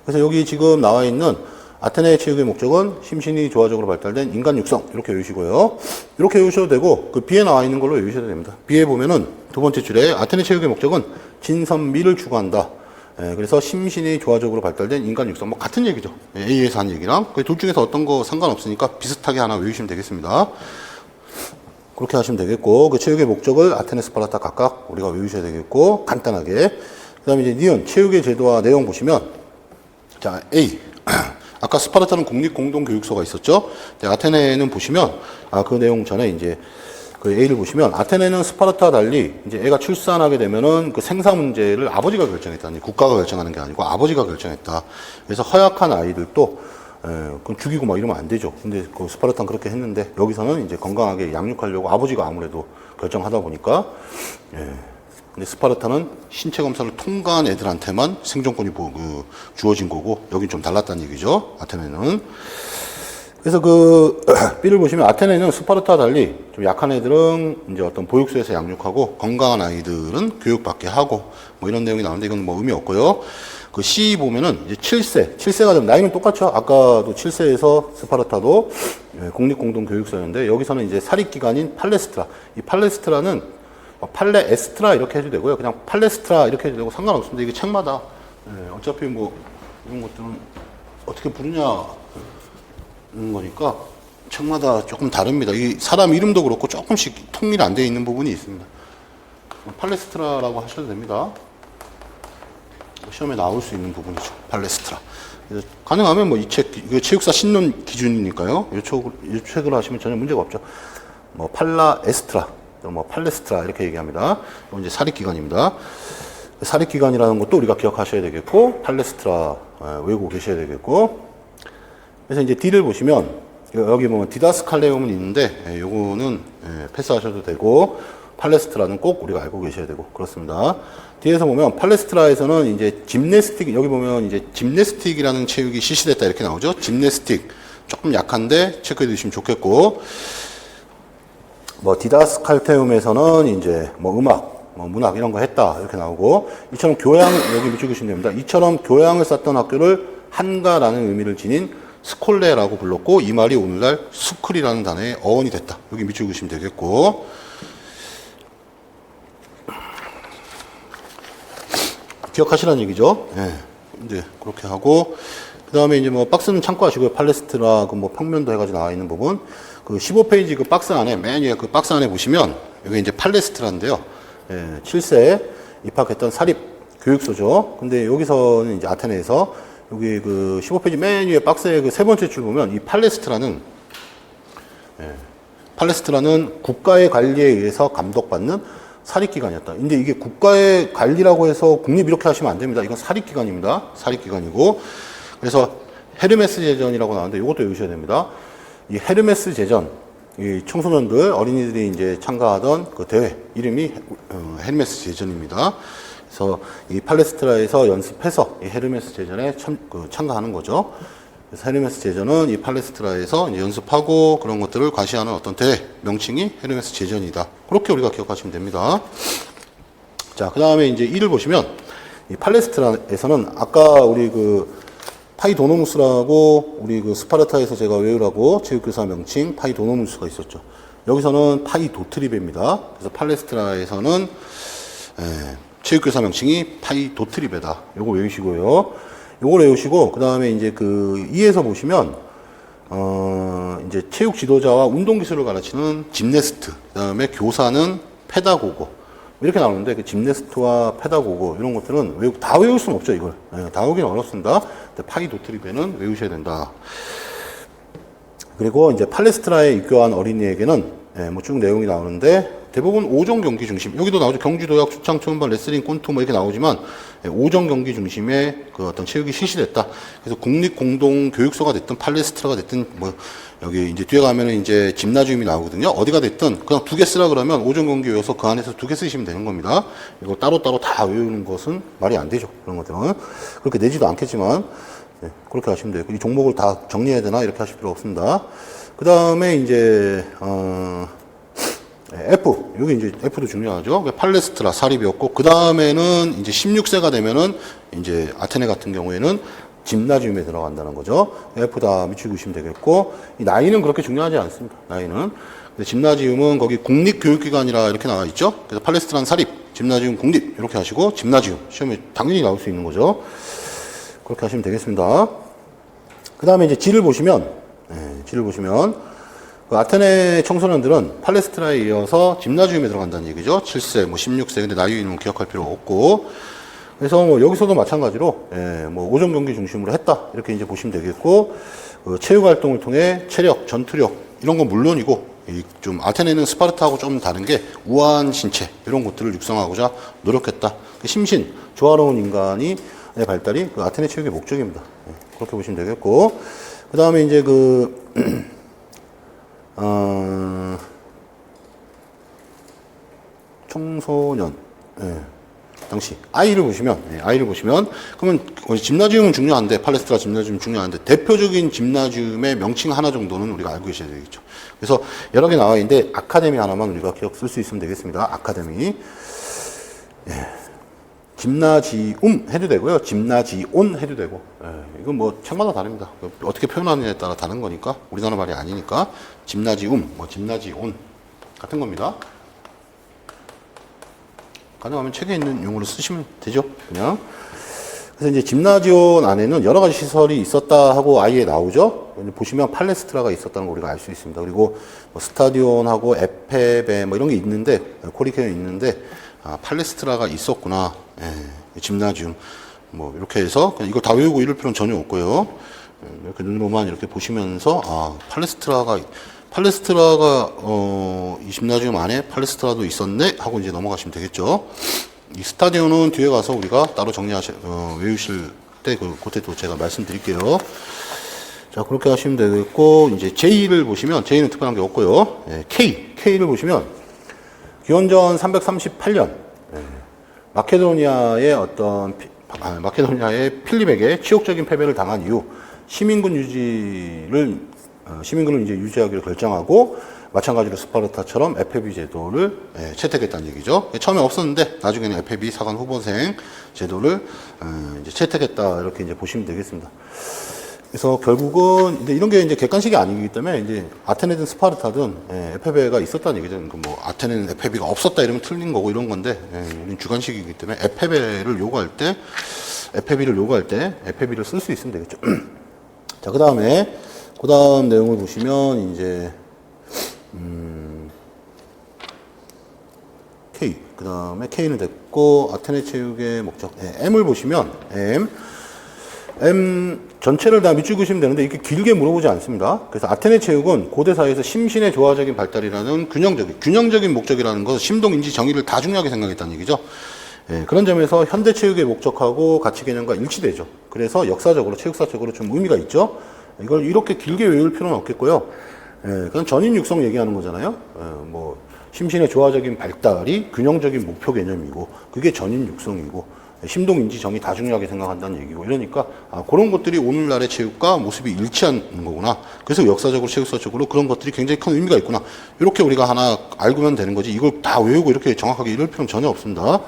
그래서 여기 지금 나와 있는 아테네의 체육의 목적은 심신이 조화적으로 발달된 인간 육성. 이렇게 외우시고요. 이렇게 외우셔도 되고, 그 B에 나와 있는 걸로 외우셔도 됩니다. B에 보면은 두 번째 줄에 아테네 체육의 목적은 진선미를 추구한다. 그래서 심신이 조화적으로 발달된 인간 육성. 뭐 같은 얘기죠. A에서 한 얘기랑. 그 둘 중에서 어떤 거 상관없으니까 비슷하게 하나 외우시면 되겠습니다. 그렇게 하시면 되겠고, 그 체육의 목적을 아테네, 스파르타 각각 우리가 외우셔야 되겠고, 간단하게. 그 다음에 이제 니은, 체육의 제도와 내용 보시면, 자, A. 아까 스파르타는 국립공동교육소가 있었죠. 아테네는 보시면, 그 내용 전에 이제 그 A를 보시면, 아테네는 스파르타와 달리 이제 애가 출산하게 되면은 그 생사 문제를 아버지가 결정했다. 국가가 결정하는 게 아니고 아버지가 결정했다. 그래서 허약한 아이들도 그럼 죽이고 막 이러면 안 되죠. 근데 그 스파르타는 그렇게 했는데, 여기서는 이제 건강하게 양육하려고 아버지가 아무래도 결정하다 보니까, 근데 스파르타는 신체 검사를 통과한 애들한테만 생존권이 주어진 거고, 여긴 좀 달랐다는 얘기죠. 아테네는. 그래서 그 B를 보시면 아테네는 스파르타와 달리 좀 약한 애들은 이제 어떤 보육소에서 양육하고, 건강한 아이들은 교육받게 하고, 뭐 이런 내용이 나오는데 이건 뭐 의미 없고요. 그 C 보면은 이제 7세가 되면 나이는 똑같죠. 아까도 7세에서 스파르타도 국립공동교육소였는데, 여기서는 이제 사립기관인 팔레스트라. 이 팔레스트라는 팔레 에스트라 이렇게 해도 되고요. 그냥 팔레스트라 이렇게 해도 되고 상관없습니다. 이게 책마다 어차피 뭐 이런 것들은 어떻게 부르냐는 거니까 책마다 조금 다릅니다. 이 사람 이름도 그렇고 조금씩 통일 안 되어 있는 부분이 있습니다. 팔레스트라라고 하셔도 됩니다. 시험에 나올 수 있는 부분이죠. 팔레스트라. 가능하면 뭐 이 책, 이거 체육사 신론 기준이니까요. 이 책을 하시면 전혀 문제가 없죠. 뭐 팔라 에스트라, 뭐 팔레스트라 이렇게 얘기합니다. 이건 이제 사립기관입니다. 사립기관이라는 것도 우리가 기억하셔야 되겠고, 팔레스트라 외우고 계셔야 되겠고. 그래서 이제 D를 보시면 여기 보면 디다스칼레움은 있는데 요거는 패스하셔도 되고, 팔레스트라는 꼭 우리가 알고 계셔야 되고 그렇습니다. 뒤에서 보면 팔레스트라에서는 이제 짐네스틱, 여기 보면 이제 짐네스틱이라는 체육이 실시됐다 이렇게 나오죠. 짐네스틱 조금 약한데 체크해 두시면 좋겠고, 뭐 디다스칼테움에서는 이제 뭐 음악, 뭐 문학 이런 거 했다 이렇게 나오고, 이처럼 교양, 여기 밑줄기시면 됩니다. 이처럼 교양을 쌓던 학교를 한가라는 의미를 지닌 스콜레라고 불렀고, 이 말이 오늘날 스쿨이라는 단어의 어원이 됐다. 여기 밑줄기시면 되겠고, 기억하시라는 얘기죠. 예. 이제 그렇게 하고, 그 다음에 이제 뭐 박스는 참고하시고요. 팔레스트라 그 뭐 평면도 해가지고 나와 있는 부분, 그 15페이지 그 박스 안에, 맨 위에 그 박스 안에 보시면 여기 이제 팔레스트라인데요. 예, 7세에 입학했던 사립 교육소죠. 근데 여기서는 이제 아테네에서 여기 그 15페이지 맨 위에 박스의 그 세 번째 줄 보면 이 팔레스트라는, 예, 팔레스트라는 국가의 관리에 의해서 감독받는 사립기관이었다. 근데 이게 국가의 관리라고 해서 국립 이렇게 하시면 안 됩니다. 이건 사립기관입니다. 사립기관이고. 그래서 헤르메스 제전이라고 나오는데 이것도 외우셔야 됩니다. 이 헤르메스 제전, 이 청소년들, 어린이들이 이제 참가하던 그 대회 이름이 헤르메스 제전입니다. 그래서 이 팔레스트라에서 연습해서 이 헤르메스 제전에 참가하는 거죠. 그래서 헤르메스 제전은 이 팔레스트라에서 이제 연습하고 그런 것들을 과시하는 어떤 대회 명칭이 헤르메스 제전이다. 그렇게 우리가 기억하시면 됩니다. 자, 그 다음에 이제 1을 보시면 이 팔레스트라에서는 아까 우리 그 파이도노무스라고 우리 그 스파르타에서 제가 외우라고 체육교사 명칭 파이도노무스가 있었죠. 여기서는 파이도트리베입니다. 그래서 팔레스트라에서는 체육교사 명칭이 파이도트리베다. 요거 외우시고요. 요걸 외우시고, 그 다음에 이제 그 2에서 보시면, 이제 체육 지도자와 운동 기술을 가르치는 짐네스트, 그 다음에 교사는 페다고고, 이렇게 나오는데, 그 짐네스트와 페다고고, 이런 것들은 다 외울 수는 없죠, 이걸. 다 외우기는 어렵습니다. 근데 파이도트리베는 외우셔야 된다. 그리고 이제 팔레스트라에 입교한 어린이에게는, 뭐 쭉 내용이 나오는데, 대부분 5종 경기 중심, 여기도 나오죠. 경주, 도약, 주창, 초음반, 레슬링, 꼰투 뭐 이렇게 나오지만 5종 경기 중심의 그 어떤 체육이 실시됐다. 그래서 국립공동교육소가 됐든 팔레스트라가 됐든 뭐 여기 이제 뒤에 가면은 이제 짐나지움이 나오거든요. 어디가 됐든 그냥 2개 쓰라 그러면 5종 경기 외워서 그 안에서 2개 쓰시면 되는 겁니다. 이거 따로따로 다 외우는 것은 말이 안 되죠. 그런 것들은. 그렇게 내지도 않겠지만 그렇게 하시면 돼요. 이 종목을 다 정리해야 되나 이렇게 하실 필요 없습니다. 그 다음에 이제 F, 여기 이제 F도 중요하죠. 팔레스트라 사립이었고, 그 다음에는 이제 16세가 되면은 이제 아테네 같은 경우에는 짐나지움에 들어간다는 거죠. F 다 밑줄그시면 되겠고, 이 나이는 그렇게 중요하지 않습니다. 나이는. 근데 짐나지움은 거기 국립교육기관이라 이렇게 나와 있죠. 그래서 팔레스트라는 사립, 짐나지움 국립 이렇게 하시고, 짐나지움 시험에 당연히 나올 수 있는 거죠. 그렇게 하시면 되겠습니다. 그 다음에 이제 G를 보시면, 그 아테네 청소년들은 팔레스트라에 이어서 짐나지움에 들어간다는 얘기죠. 7세, 뭐 16세, 근데 나이는 기억할 필요 없고. 그래서 뭐 여기서도 마찬가지로, 뭐 5종 경기 중심으로 했다. 이렇게 이제 보시면 되겠고, 그 체육 활동을 통해 체력, 전투력, 이런 건 물론이고, 좀 아테네는 스파르타하고 좀 다른 게 우아한 신체, 이런 것들을 육성하고자 노력했다. 심신, 조화로운 인간이 발달이 그 아테네 체육의 목적입니다. 그렇게 보시면 되겠고, 그 다음에 이제 청소년, 당시 아이를 보시면, 그러면 짐나지움은 중요한데, 팔레스트라 짐나지움 중요한데, 대표적인 짐나지움의 명칭 하나 정도는 우리가 알고 계셔야 되겠죠. 그래서 여러 개 나와 있는데 아카데미 하나만 우리가 기억 쓸 수 있으면 되겠습니다. 아카데미. 짐나지움 해도 되고요. 짐나지온 해도 되고. 이건 뭐 책마다 다릅니다. 어떻게 표현하느냐에 따라 다른 거니까, 우리나라 말이 아니니까 짐나지움, 뭐 짐나지온 같은 겁니다. 가능하면 책에 있는 용어를 쓰시면 되죠. 그냥. 그래서 이제 짐나지온 안에는 여러 가지 시설이 있었다 하고 아예 나오죠. 보시면 팔레스트라가 있었다는 걸 우리가 알 수 있습니다. 그리고 뭐 스타디온하고 에페베 뭐 이런 게 있는데, 코리케는 있는데, 팔레스트라가 있었구나. 짐나지움. 뭐 이렇게 해서 이거 다 외우고 이럴 필요는 전혀 없고요. 이렇게 눈으로만 이렇게 보시면서 팔레스트라가 이 짐나지움 안에 팔레스트라도 있었네 하고 이제 넘어가시면 되겠죠. 이 스타디온은 뒤에 가서 우리가 따로 외우실 때 그때도 제가 말씀드릴게요. 자, 그렇게 하시면 되겠고, 이제 J를 보시면 J는 특별한 게 없고요. K를 보시면 기원전 338년 마케도니아의 마케도니아의 필립에게 치욕적인 패배를 당한 이후 시민군을 이제 유지하기로 결정하고 마찬가지로 스파르타처럼 에페비 제도를 채택했다는 얘기죠. 처음에 없었는데 나중에는 에페비 사관 후보생 제도를 이제 채택했다 이렇게 이제 보시면 되겠습니다. 그래서 결국은 이제 이런 게 이제 객관식이 아니기 때문에 이제 아테네든 스파르타든 에페베가 있었다는 얘기죠. 그러니까 뭐 아테네는 에페비가 없었다 이러면 틀린 거고 이런 건데 우리는 주관식이기 때문에 에페비를 요구할 때 에페비를 쓸 수 있으면 되겠죠. 자, 그 다음 내용을 보시면 이제 K 그 다음에 K는 됐고 아테네 체육의 목적 M을 보시면 M 전체를 다 밑줄 그시면 되는데 이렇게 길게 물어보지 않습니다. 그래서 아테네 체육은 고대 사회에서 심신의 조화적인 발달이라는 균형적인 목적이라는 것을 심동, 인지, 정의를 다 중요하게 생각했다는 얘기죠. 그런 점에서 현대 체육의 목적하고 가치 개념과 일치되죠. 그래서 역사적으로, 체육사적으로 좀 의미가 있죠. 이걸 이렇게 길게 외울 필요는 없겠고요. 그건 전인 육성 얘기하는 거잖아요. 뭐 심신의 조화적인 발달이 균형적인 목표 개념이고 그게 전인 육성이고 심동, 인지, 정의 다 중요하게 생각한다는 얘기고 이러니까 그런 것들이 오늘날의 체육과 모습이 일치하는 거구나. 그래서 역사적으로, 체육사적으로 그런 것들이 굉장히 큰 의미가 있구나. 이렇게 우리가 하나 알고면 되는 거지. 이걸 다 외우고 이렇게 정확하게 이럴 필요는 전혀 없습니다.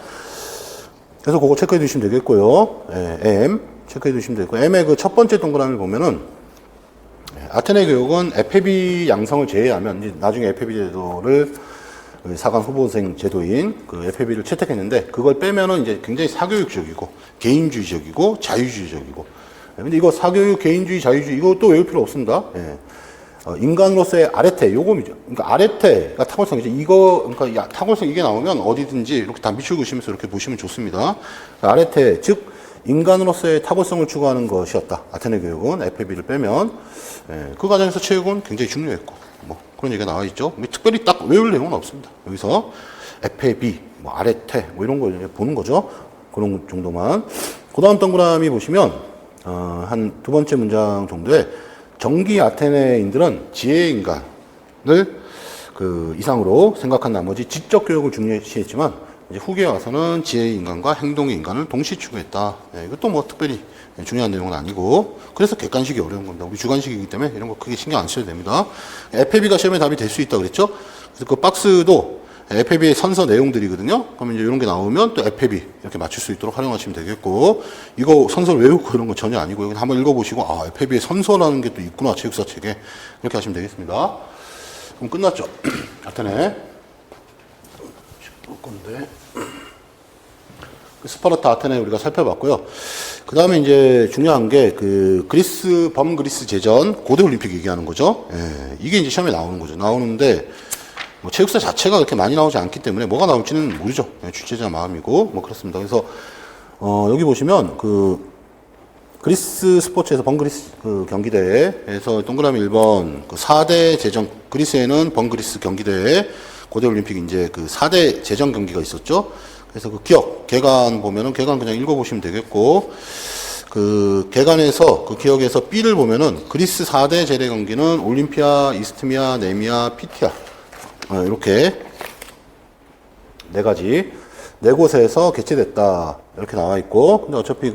그래서 그거 체크해 두시면 되겠고요. M 체크해 두시면 되고 M의 그 첫 번째 동그라미를 보면은 아테네 교육은 에페비 양성을 제외하면 이제 나중에 에페비 제도를 사관 후보생 제도인 그 에페비를 채택했는데 그걸 빼면은 이제 굉장히 사교육적이고 개인주의적이고 자유주의적이고 근데 이거 사교육, 개인주의, 자유주의 이거 또 외울 필요 없습니다. 인간으로서의 아레테 요금이죠. 그러니까 아레테가 탁월성이죠. 이거 그러니까 탁월성 이게 나오면 어디든지 이렇게 다 밑줄 그시면서 이렇게 보시면 좋습니다. 아레테 즉 인간으로서의 탁월성을 추구하는 것이었다. 아테네 교육은 에페비를 빼면 그 과정에서 체육은 굉장히 중요했고 뭐 그런 얘기가 나와 있죠. 특별히 딱 외울 내용은 없습니다. 여기서 에페비, 뭐 아레테 뭐 이런 걸 보는 거죠. 그런 정도만. 그 다음 동그라미 보시면 한 두 번째 문장 정도에 정기 아테네인들은 지혜 인간을 그 이상으로 생각한 나머지 지적 교육을 중요시했지만 이제 후기에 와서는 지혜의 인간과 행동의 인간을 동시 추구했다. 이것도 뭐 특별히 중요한 내용은 아니고 그래서 객관식이 어려운 겁니다. 우리 주관식이기 때문에 이런 거 크게 신경 안 써도 됩니다. 에페비가 시험에 답이 될 수 있다 그랬죠? 그래서 그 박스도 에페비의 선서 내용들이거든요. 그러면 이제 이런 게 나오면 또 에페비 이렇게 맞출 수 있도록 활용하시면 되겠고 이거 선서를 외우고 이런 건 전혀 아니고요. 한번 읽어보시고 에페비의 선서라는 게 또 있구나 체육사 책에 이렇게 하시면 되겠습니다. 그럼 끝났죠? 아테네 볼 건데 스파르타 아테네 우리가 살펴봤고요. 그 다음에 이제 중요한 게 그 범그리스 제전 고대 올림픽 얘기하는 거죠. 이게 이제 시험에 나오는 거죠. 나오는데 뭐 체육사 자체가 그렇게 많이 나오지 않기 때문에 뭐가 나올지는 모르죠. 주최자 마음이고 뭐 그렇습니다. 그래서 여기 보시면 그 그리스 스포츠에서 범그리스 그 경기대회에서 동그라미 1번 그 4대 제전 그리스에는 범그리스 경기대회 고대 올림픽 이제 그 4대 제전 경기가 있었죠. 그래서 그 개관 보면은 개관 그냥 읽어보시면 되겠고 그 개관에서 그 기억에서 B를 보면은 그리스 4대 제대 경기는 올림피아, 이스트미아, 네미아, 피티아 이렇게 네 곳에서 개최됐다 이렇게 나와 있고 근데 어차피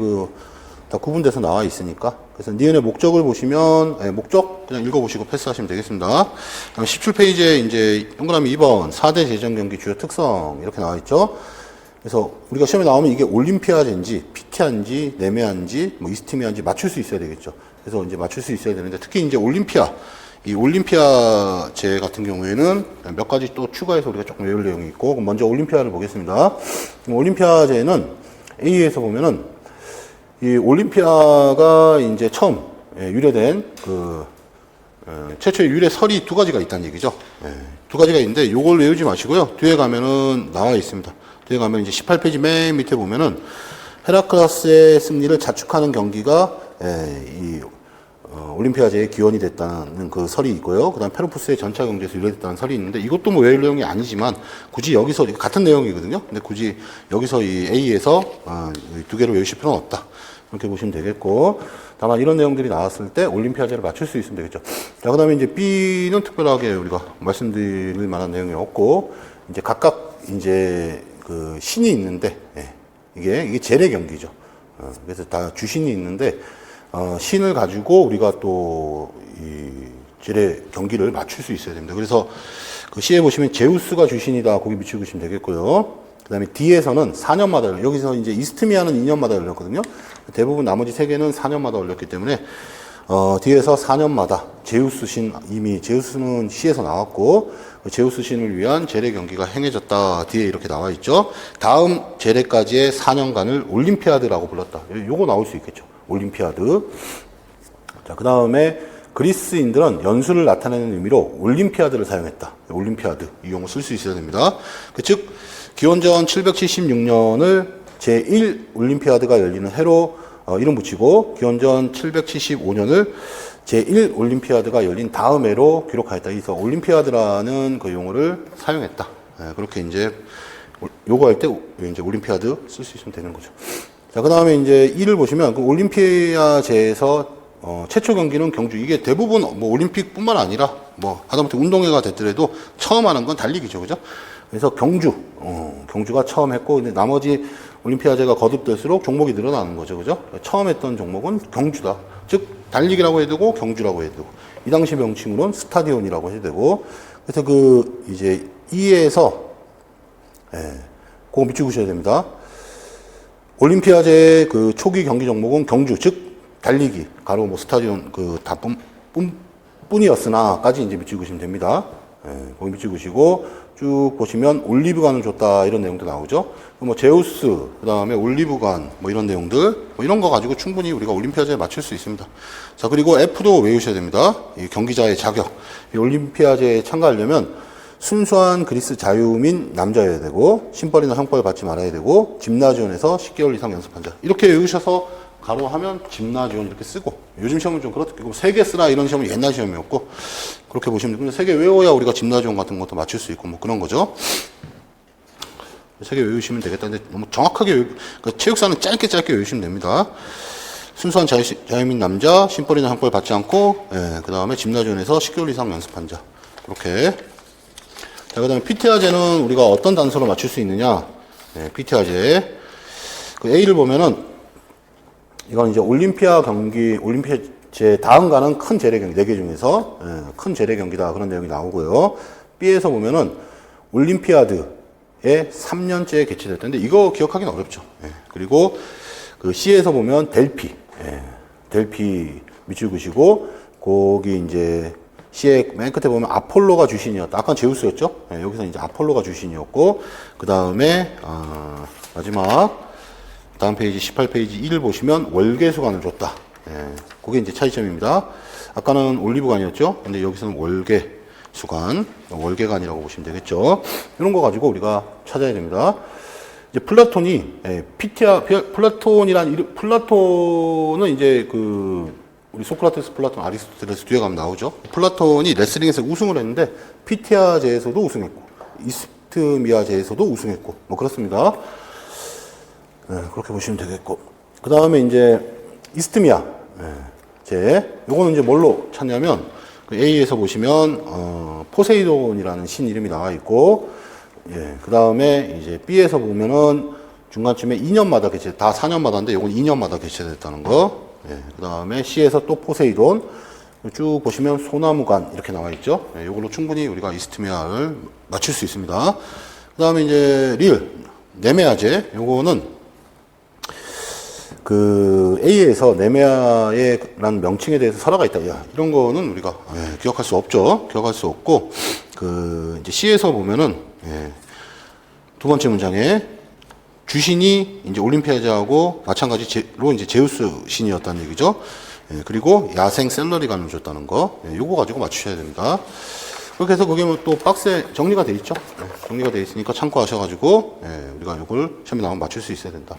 다 구분돼서 나와 있으니까 그래서 니은의 목적을 보시면 목적 그냥 읽어보시고 패스하시면 되겠습니다. 17페이지에 이제 동그라미 2번 4대 제전 경기 주요 특성 이렇게 나와 있죠. 그래서 우리가 시험에 나오면 이게 올림피아제인지 피티아인지 네메아인지 뭐 이스티미아인지 맞출 수 있어야 되겠죠. 그래서 이제 맞출 수 있어야 되는데 특히 이제 이 올림피아제 같은 경우에는 몇 가지 또 추가해서 우리가 조금 외울 내용이 있고 먼저 올림피아를 보겠습니다. 올림피아제는 A에서 보면은 이 올림피아가 이제 처음 유래된 최초의 유래설이 두 가지가 있다는 얘기죠. 두 가지가 있는데 요걸 외우지 마시고요. 뒤에 가면은 나와 있습니다. 뒤에 가면 이제 18페이지 맨 밑에 보면은 헤라클라스의 승리를 자축하는 경기가 올림피아제의 기원이 됐다는 그 설이 있고요. 그 다음 페로푸스의 전차 경제에서 유래됐다는 설이 있는데 이것도 뭐 외울 내용이 아니지만 굳이 여기서 같은 내용이거든요. 근데 굳이 여기서 이 A에서 두 개를 외우실 필요는 없다. 이렇게 보시면 되겠고 다만 이런 내용들이 나왔을 때 올림피아제를 맞출 수 있으면 되겠죠. 자, 그 다음에 이제 B는 특별하게 우리가 말씀드릴 만한 내용이 없고 이제 각각 이제 그 신이 있는데, 예, 이게 재래 경기죠. 그래서 다 주신이 있는데, 신을 가지고 우리가 또 이 재래 경기를 맞출 수 있어야 됩니다. 그래서 그 C에 보시면 제우스가 주신이다. 거기 밑줄 그시면 되겠고요. 그 다음에 D에서는 4년마다, 여기서 이제 이스트미아는 2년마다 열렸거든요. 대부분 나머지 3개는 4년마다 열렸기 때문에, D에서 4년마다 제우스 신, 이미 제우스는 C에서 나왔고, 제우스 신을 위한 재래 경기가 행해졌다. 뒤에 이렇게 나와 있죠. 다음 재래까지의 4년간을 올림피아드라고 불렀다. 요거 나올 수 있겠죠. 올림피아드. 자, 그 다음에 그리스인들은 연수를 나타내는 의미로 올림피아드를 사용했다. 올림피아드. 이 용어 쓸 수 있어야 됩니다. 즉, 기원전 776년을 제1 올림피아드가 열리는 해로 이름 붙이고, 기원전 775년을 제1 올림피아드가 열린 다음 해로 기록하였다. 그래서 올림피아드라는 그 용어를 사용했다. 그렇게 이제 요거 할 때 이제 올림피아드 쓸 수 있으면 되는 거죠. 자, 그 다음에 이제 2를 보시면 그 올림피아제에서 최초 경기는 경주. 이게 대부분 뭐 올림픽뿐만 아니라 뭐 하다못해 운동회가 됐더라도 처음 하는 건 달리기죠. 그죠? 그래서 경주가 처음 했고, 근데 나머지 올림피아제가 거듭될수록 종목이 늘어나는 거죠. 그죠? 처음 했던 종목은 경주다. 즉, 달리기라고 해도 되고, 경주라고 해도 되고. 이 당시 명칭으로는 스타디온이라고 해도 되고. 그래서 그, 이제, 2에서, 그거 밑줄 그셔야 됩니다. 올림피아제의 그 초기 경기 종목은 경주, 즉, 달리기, 가로 뭐 스타디온 그 다 뿐이었으나까지 이제 밑줄 그시면 됩니다. 거기 밑줄 그시고 쭉 보시면 올리브관을 줬다 이런 내용도 나오죠. 뭐 제우스, 그 다음에 올리브관 뭐 이런 내용들, 뭐 이런 거 가지고 충분히 우리가 올림피아제에 맞출 수 있습니다. 자, 그리고 F도 외우셔야 됩니다. 이 경기자의 자격. 이 올림피아제에 참가하려면 순수한 그리스 자유민 남자여야 되고, 신벌이나 형벌 받지 말아야 되고, 짐나지온에서 10개월 이상 연습한 자. 이렇게 외우셔서 가로 하면 짐나지온 이렇게 쓰고, 요즘 시험은 좀 그렇다. 3개 쓰라 이런 시험은 옛날 시험이었고, 그렇게 보시면 됩니다. 3개 외워야 우리가 짐나지온 같은 것도 맞출 수 있고, 뭐 그런 거죠. 3개 외우시면 되겠다. 근데 너무 정확하게 그러니까 체육사는 짧게 외우시면 됩니다. 순수한 자유민 남자, 신벌이나 형벌 받지 않고, 그 다음에 짐나지온에서 10개월 이상 연습한 자. 이렇게. 자, 그 다음에 PT아제는 우리가 어떤 단서로 맞출 수 있느냐. PT아제. 그 A를 보면은, 이건 이제 올림피아 제 다음 가는 큰 재래 경기, 4개 중에서, 큰 재래 경기다. 그런 내용이 나오고요. B에서 보면은, 올림피아드에 3년째 개최됐던데, 이거 기억하기는 어렵죠. 그리고 그 C에서 보면 델피, 델피 밑줄 그시고, 거기 이제 C의 맨 끝에 보면 아폴로가 주신이었다. 아까 제우스였죠? 여기서 이제 아폴로가 주신이었고, 그 다음에, 마지막, 다음 페이지 18페이지 1을 보시면 월계수관을 줬다. 그게 이제 차이점입니다. 아까는 올리브관이었죠? 근데 여기서는 월계수관, 월계관이라고 보시면 되겠죠? 이런 거 가지고 우리가 찾아야 됩니다. 이제 플라톤이, 플라톤은 이제 우리 소크라테스, 플라톤, 아리스토텔레스 뒤에 가면 나오죠? 플라톤이 레슬링에서 우승을 했는데, 피티아제에서도 우승했고, 이스트미아제에서도 우승했고, 뭐 그렇습니다. 그렇게 보시면 되겠고. 그 다음에 이제, 이스트미아, 요거는 이제 뭘로 찾냐면, 그 A에서 보시면, 포세이돈이라는 신 이름이 나와 있고, 그 다음에 이제 B에서 보면은 중간쯤에 2년마다 다 4년마다인데, 요건 2년마다 개최됐다는 거. 그 다음에 C에서 또 포세이돈. 쭉 보시면 소나무관 이렇게 나와 있죠. 요걸로 충분히 우리가 이스트미아를 맞출 수 있습니다. 그 다음에 이제 네메아제. 요거는 그 A에서 네메아의라는 명칭에 대해서 설화가 있다. 이런 거는 우리가 기억할 수 없죠. 기억할 수 없고, 이제 C에서 보면은 두 번째 문장에 주신이 이제 올림피아제하고 마찬가지로 이제 제우스 신이었다는 얘기죠. 그리고 야생 샐러리관을 줬다는 거. 요거 가지고 맞추셔야 됩니다. 그렇게 해서 거기 또 박스에 정리가 돼 있죠. 정리가 돼 있으니까 참고하셔가지고 우리가 요걸 시험에 나오면 맞출 수 있어야 된다.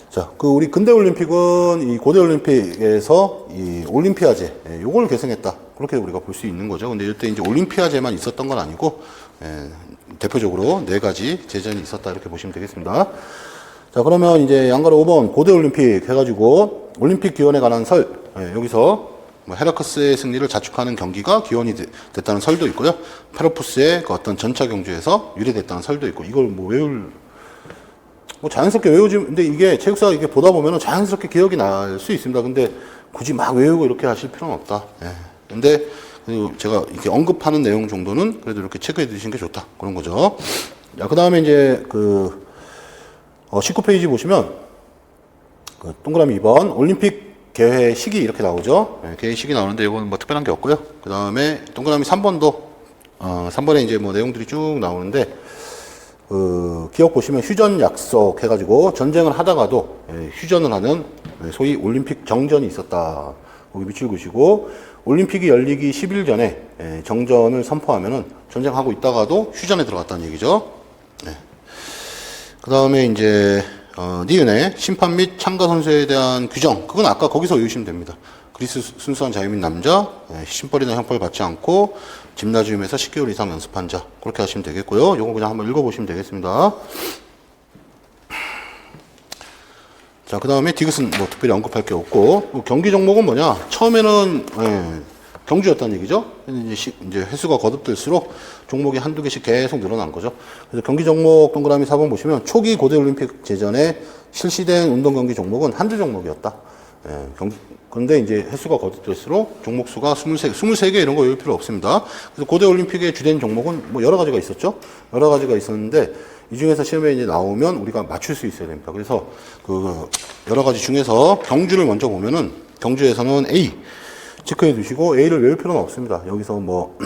자, 우리 근대 올림픽은 이 고대 올림픽에서 이 올림피아제, 요걸 계승했다. 그렇게 우리가 볼 수 있는 거죠. 근데 이때 이제 올림피아제만 있었던 건 아니고, 대표적으로 4가지 제전이 있었다. 이렇게 보시면 되겠습니다. 자, 그러면 이제 양가로 5번 고대 올림픽 해가지고 올림픽 기원에 관한 설, 여기서 뭐 헤라크스의 승리를 자축하는 경기가 기원이 됐다는 설도 있고요. 페로푸스의 그 어떤 전차 경주에서 유래됐다는 설도 있고, 이걸 뭐 뭐 자연스럽게 외우지, 근데 이게 체육사 이게 보다 보면은 자연스럽게 기억이 날 수 있습니다. 근데 굳이 막 외우고 이렇게 하실 필요는 없다. 예. 근데 제가 이렇게 언급하는 내용 정도는 그래도 이렇게 체크해 두시는 게 좋다. 그런 거죠. 자, 그 다음에 이제 19페이지 보시면 그 동그라미 2번 올림픽 개회 시기 이렇게 나오죠. 예, 개회 시기 나오는데 이건 뭐 특별한 게 없고요. 그 다음에 동그라미 3번도 3번에 이제 뭐 내용들이 쭉 나오는데 기억 보시면 휴전 약속 해가지고 전쟁을 하다가도 휴전을 하는 소위 올림픽 정전이 있었다. 거기 밑줄 그시고 올림픽이 열리기 10일 전에 정전을 선포하면은 전쟁하고 있다가도 휴전에 들어갔다는 얘기죠. 네. 그 다음에 이제 니은의 심판 및 참가 선수에 대한 규정, 그건 아까 거기서 외우시면 됩니다. 그리스 순수한 자유민 남자, 심벌이나 형벌 받지 않고 짐나지움에서 10개월 이상 연습한 자, 그렇게 하시면 되겠고요. 요거 그냥 한번 읽어보시면 되겠습니다. 자, 그 다음에 디귿은 뭐 특별히 언급할 게 없고, 경기 종목은 뭐냐? 처음에는 경주였다는 얘기죠. 이제 횟수가 거듭될수록 종목이 한두 개씩 계속 늘어난 거죠. 그래서 경기 종목 동그라미 4번 보시면 초기 고대 올림픽 제전에 실시된 운동 경기 종목은 한두 종목이었다. 그런데 이제 횟수가 거듭될수록 종목 수가 23개 이런 거 외울 필요 없습니다. 그래서 고대 올림픽의 주된 종목은 뭐 여러 가지가 있었죠. 여러 가지가 있었는데 이 중에서 시험에 이제 나오면 우리가 맞출 수 있어야 됩니다. 그래서 그 여러 가지 중에서 경주를 먼저 보면은 경주에서는 A 체크해 두시고 A를 외울 필요는 없습니다. 여기서 뭐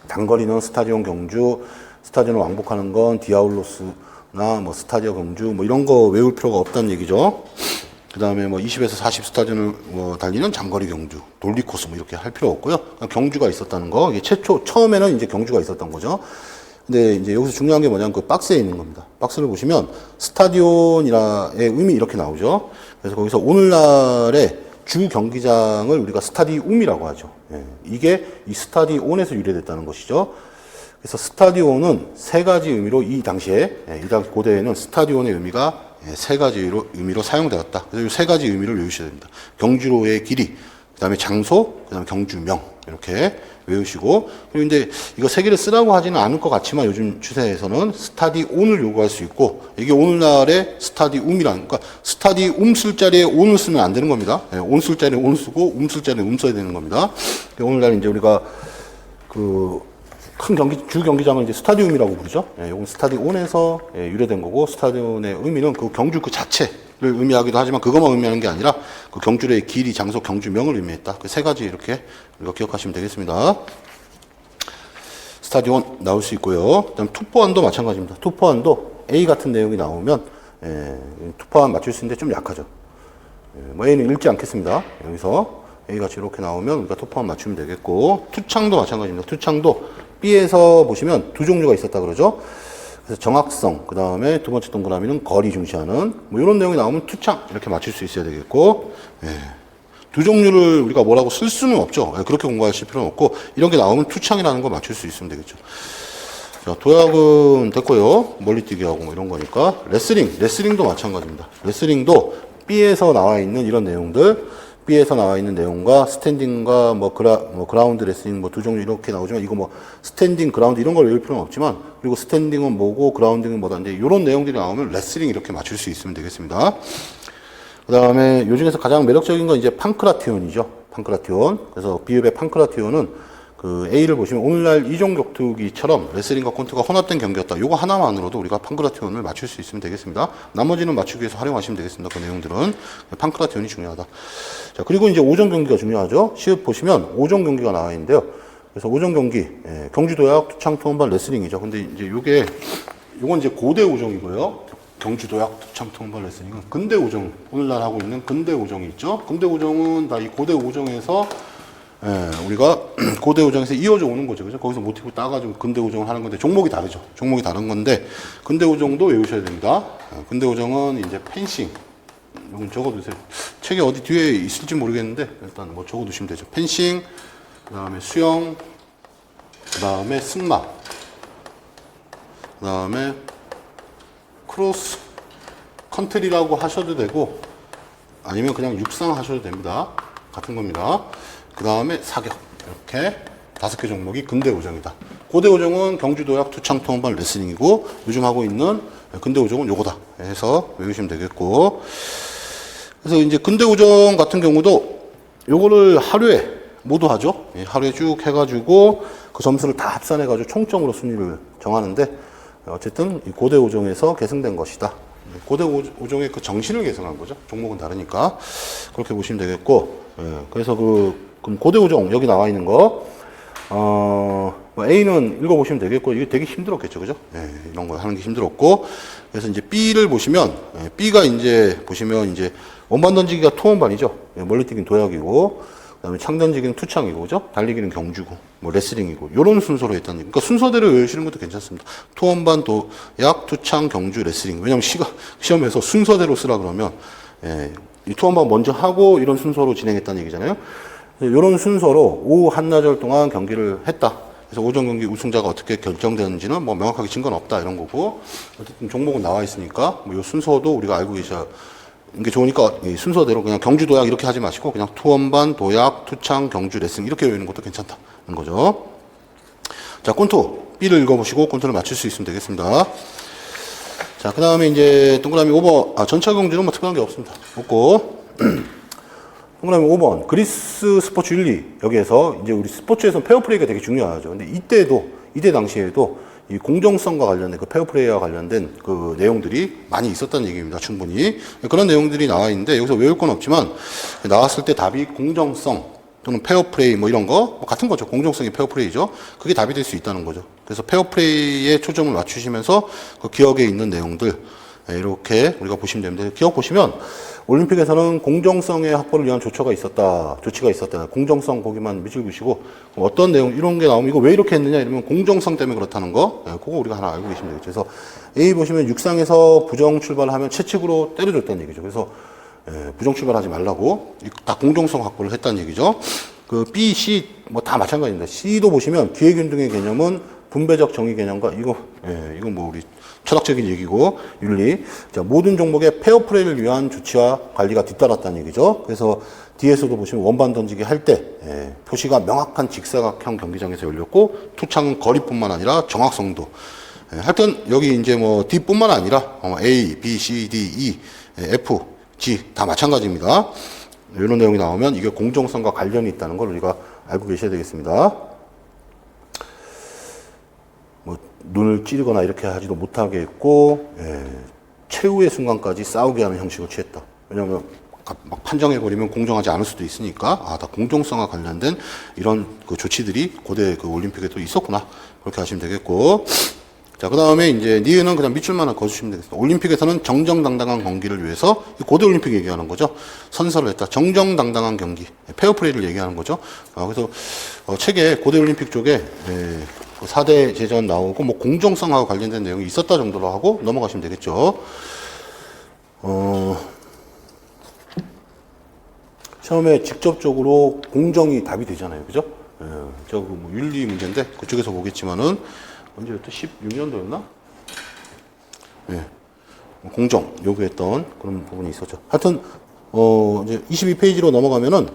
단거리는 스타디온 경주, 스타디온을 왕복하는 건 디아울로스나 뭐 스타디오 경주 뭐 이런 거 외울 필요가 없다는 얘기죠. 그 다음에 뭐 20에서 40 스타디온을 뭐 달리는 장거리 경주, 돌리코스 뭐 이렇게 할 필요 없고요. 경주가 있었다는 거. 이게 처음에는 이제 경주가 있었던 거죠. 근데 이제 여기서 중요한 게 뭐냐면 그 박스에 있는 겁니다. 박스를 보시면 스타디온이라의 의미 이렇게 나오죠. 그래서 거기서 오늘날의 주 경기장을 우리가 스타디움이라고 하죠. 이게 이 스타디온에서 유래됐다는 것이죠. 그래서 스타디온은 세 가지 의미로 이 당시 고대에는 스타디온의 의미가 세 가지 의미로 사용되었다. 그래서 이 세 가지 의미를 외우셔야 됩니다. 경주로의 길이, 그 다음에 장소, 그 다음에 경주명 이렇게 외우시고, 그리고 이제 이거 세 개를 쓰라고 하지는 않을 것 같지만 요즘 추세에서는 스타디온을 요구할 수 있고, 이게 오늘날의 스타디움이라는, 그러니까 스타디움 쓸 자리에 온을 쓰면 안 되는 겁니다. 온 쓸 자리에 온 쓰고 움 쓸 자리에 써야 되는 겁니다. 오늘날 이제 우리가 큰 주 경기장을 이제 스타디움이라고 부르죠. 이건 스타디온에서 유래된 거고, 스타디온의 의미는 그 경주 그 자체를 의미하기도 하지만 그것만 의미하는 게 아니라 그 경주의 길이, 장소, 경주명을 의미했다. 그 세 가지 이렇게 우리가 기억하시면 되겠습니다. 스타디온 나올 수 있고요. 그다음 투포환도 마찬가지입니다. 투포환도 A 같은 내용이 나오면 투포환 맞출 수 있는데 좀 약하죠. 뭐 A는 읽지 않겠습니다. 여기서 A같이 이렇게 나오면 우리가 투포환 맞추면 되겠고, 투창도 마찬가지입니다. 투창도 B에서 보시면 두 종류가 있었다 그러죠. 그래서 정확성, 그 다음에 두 번째 동그라미는 거리 중시하는, 뭐 이런 내용이 나오면 투창 이렇게 맞출 수 있어야 되겠고, 두 종류를 우리가 뭐라고 쓸 수는 없죠. 그렇게 공부하실 필요는 없고, 이런 게 나오면 투창이라는 거 맞출 수 있으면 되겠죠. 자, 도약은 됐고요. 멀리뛰기하고 뭐 이런 거니까. 레슬링도 마찬가지입니다. 레슬링도 B에서 나와 있는 이런 내용들, B에서 나와 있는 내용과 스탠딩과 뭐 그라운드 레슬링 뭐 두 종류 이렇게 나오지만, 이거 뭐 스탠딩, 그라운드 이런 걸 외울 필요는 없지만, 그리고 스탠딩은 뭐고 그라운딩은 뭐다인데 이런 내용들이 나오면 레슬링 이렇게 맞출 수 있으면 되겠습니다. 그 다음에 요 중에서 가장 매력적인 건 이제 판크라티온이죠. 판크라티온. 그래서 비읍의 판크라티온은 그 A를 보시면 오늘날 이종 격투기처럼 레슬링과 콘트가 혼합된 경기였다. 요거 하나만으로도 우리가 판크라티온을 맞출 수 있으면 되겠습니다. 나머지는 맞추기 위해서 활용하시면 되겠습니다. 그 내용들은. 판크라티온이 중요하다. 자, 그리고 이제 오전 경기가 중요하죠. 시읍 보시면 오전 경기가 나와 있는데요. 그래서 오전 경기, 경주도약, 투창, 투혼반, 레슬링이죠. 근데 이제 요건 이제 고대 오정이고요. 경주도약, 투창, 투혼반, 레슬링은 근대 오정, 오늘날 하고 있는 근대 오정이 있죠. 근대 오정은 다 이 고대 오정에서 우리가 고대 오정에서 이어져 오는 거죠. 그죠? 거기서 모티브 따가지고 근대 오정을 하는 건데, 종목이 다르죠. 종목이 다른 건데, 근대 오정도 외우셔야 됩니다. 근대 오정은 이제 펜싱. 이건 적어두세요. 책에 어디 뒤에 있을지 모르겠는데, 일단 뭐 적어두시면 되죠. 펜싱, 그 다음에 수영, 그 다음에 승마, 그 다음에 크로스 컨트리라고 하셔도 되고, 아니면 그냥 육상 하셔도 됩니다. 같은 겁니다. 그 다음에 사격. 이렇게 5개 종목이 근대오정이다. 고대오정은 경주도약, 투창, 통반, 레슬링이고 요즘 하고 있는 근대오정은 요거다 해서 외우시면 되겠고, 그래서 이제 근대오정 같은 경우도 요거를 하루에 모두 하죠. 하루에 쭉 해가지고 그 점수를 다 합산해가지고 총점으로 순위를 정하는데, 어쨌든 이 고대오정에서 계승된 것이다. 고대오정의 그 정신을 계승한 거죠. 종목은 다르니까 그렇게 보시면 되겠고, 그래서 그럼 고대오정 여기 나와 있는 거, 뭐 A는 읽어보시면 되겠고, 이게 되게 힘들었겠죠, 그죠? 이런 거 하는 게 힘들었고, 그래서 이제 B를 보시면, B가 이제 보시면 이제 원반 던지기가 투원반이죠. 멀리뛰기는 도약이고, 그 다음에 창 던지기는 투창이고, 그죠? 달리기는 경주고, 뭐 레슬링이고, 요런 순서로 했다는 얘기. 그러니까 순서대로 외우시는 것도 괜찮습니다. 투원반, 도약, 투창, 경주, 레슬링. 왜냐면 시험에서 순서대로 쓰라 그러면, 이 투원반 먼저 하고 이런 순서로 진행했다는 얘기잖아요. 이런 순서로 오후 한나절 동안 경기를 했다. 그래서 오전 경기 우승자가 어떻게 결정되는지는 뭐 명확하게 증거는 없다 이런 거고, 어쨌든 종목은 나와 있으니까 뭐 이 순서도 우리가 알고 계셔야 이게 좋으니까 이 순서대로 그냥 경주 도약 이렇게 하지 마시고 그냥 투원반, 도약, 투창, 경주, 레슬링 이렇게 외우는 것도 괜찮다는 거죠. 자, 꼰투 B를 읽어보시고 꼰투를 맞출 수 있으면 되겠습니다. 자, 그 다음에 이제 동그라미 5번, 전차 경주는 뭐 특별한 게 없습니다. 없고. 동그라미 5번, 그리스 스포츠 윤리. 여기에서 이제 우리 스포츠에서는 페어플레이가 되게 중요하죠. 근데 이때 당시에도 이 공정성과 관련된 그 페어플레이와 관련된 그 내용들이 많이 있었다는 얘기입니다. 충분히. 그런 내용들이 나와 있는데 여기서 외울 건 없지만 나왔을 때 답이 공정성 또는 페어플레이 뭐 이런 거 뭐 같은 거죠. 공정성이 페어플레이죠. 그게 답이 될 수 있다는 거죠. 그래서 페어플레이에 초점을 맞추시면서 그 기억에 있는 내용들 이렇게 우리가 보시면 됩니다. 기억 보시면 올림픽에서는 공정성의 확보를 위한 조치가 있었다. 공정성 거기만 밑줄 그시고 어떤 내용 이런 게 나오면 이거 왜 이렇게 했느냐 이러면 공정성 때문에 그렇다는 거. 그거 우리가 하나 알고 계시면 되겠죠. 그래서 A 보시면 육상에서 부정 출발하면 채찍으로 때려줬다는 얘기죠. 그래서 부정 출발하지 말라고 다 공정성 확보를 했다는 얘기죠. 그 B, C 뭐 다 마찬가지입니다. C도 보시면 기회균등의 개념은 분배적 정의 개념과 이거 뭐 우리 철학적인 얘기고 윤리. 자, 모든 종목의 페어플레이를 위한 조치와 관리가 뒤따랐다는 얘기죠. 그래서 뒤에서도 보시면 원반 던지기 할 때 표시가 명확한 직사각형 경기장에서 열렸고 투창은 거리뿐만 아니라 정확성도. 하여튼 여기 이제 뭐 D뿐만 아니라 A, B, C, D, E, F, G 다 마찬가지입니다. 이런 내용이 나오면 이게 공정성과 관련이 있다는 걸 우리가 알고 계셔야 되겠습니다. 뭐 눈을 찌르거나 이렇게 하지도 못하게 했고, 최후의 순간까지 싸우게 하는 형식을 취했다. 왜냐하면 막 판정해버리면 공정하지 않을 수도 있으니까, 다 공정성과 관련된 이런 그 조치들이 고대 그 올림픽에도 있었구나. 그렇게 하시면 되겠고. 자, 그 다음에 이제 니은은 그냥 밑줄만 거주시면 되겠습니다. 올림픽에서는 정정당당한 경기를 위해서 고대 올림픽 얘기하는 거죠. 선서를 했다. 정정당당한 경기, 페어플레이를 얘기하는 거죠. 그래서 책에 고대 올림픽 쪽에 4대 제전 나오고 뭐 공정성하고 관련된 내용이 있었다 정도로 하고 넘어가시면 되겠죠. 처음에 직접적으로 공정이 답이 되잖아요. 그죠? 저거 뭐 윤리 문제인데 그쪽에서 보겠지만은 언제부터 16년도였나? 공정 요구했던 그런 부분이 있었죠. 하여튼 이제 22페이지로 넘어가면은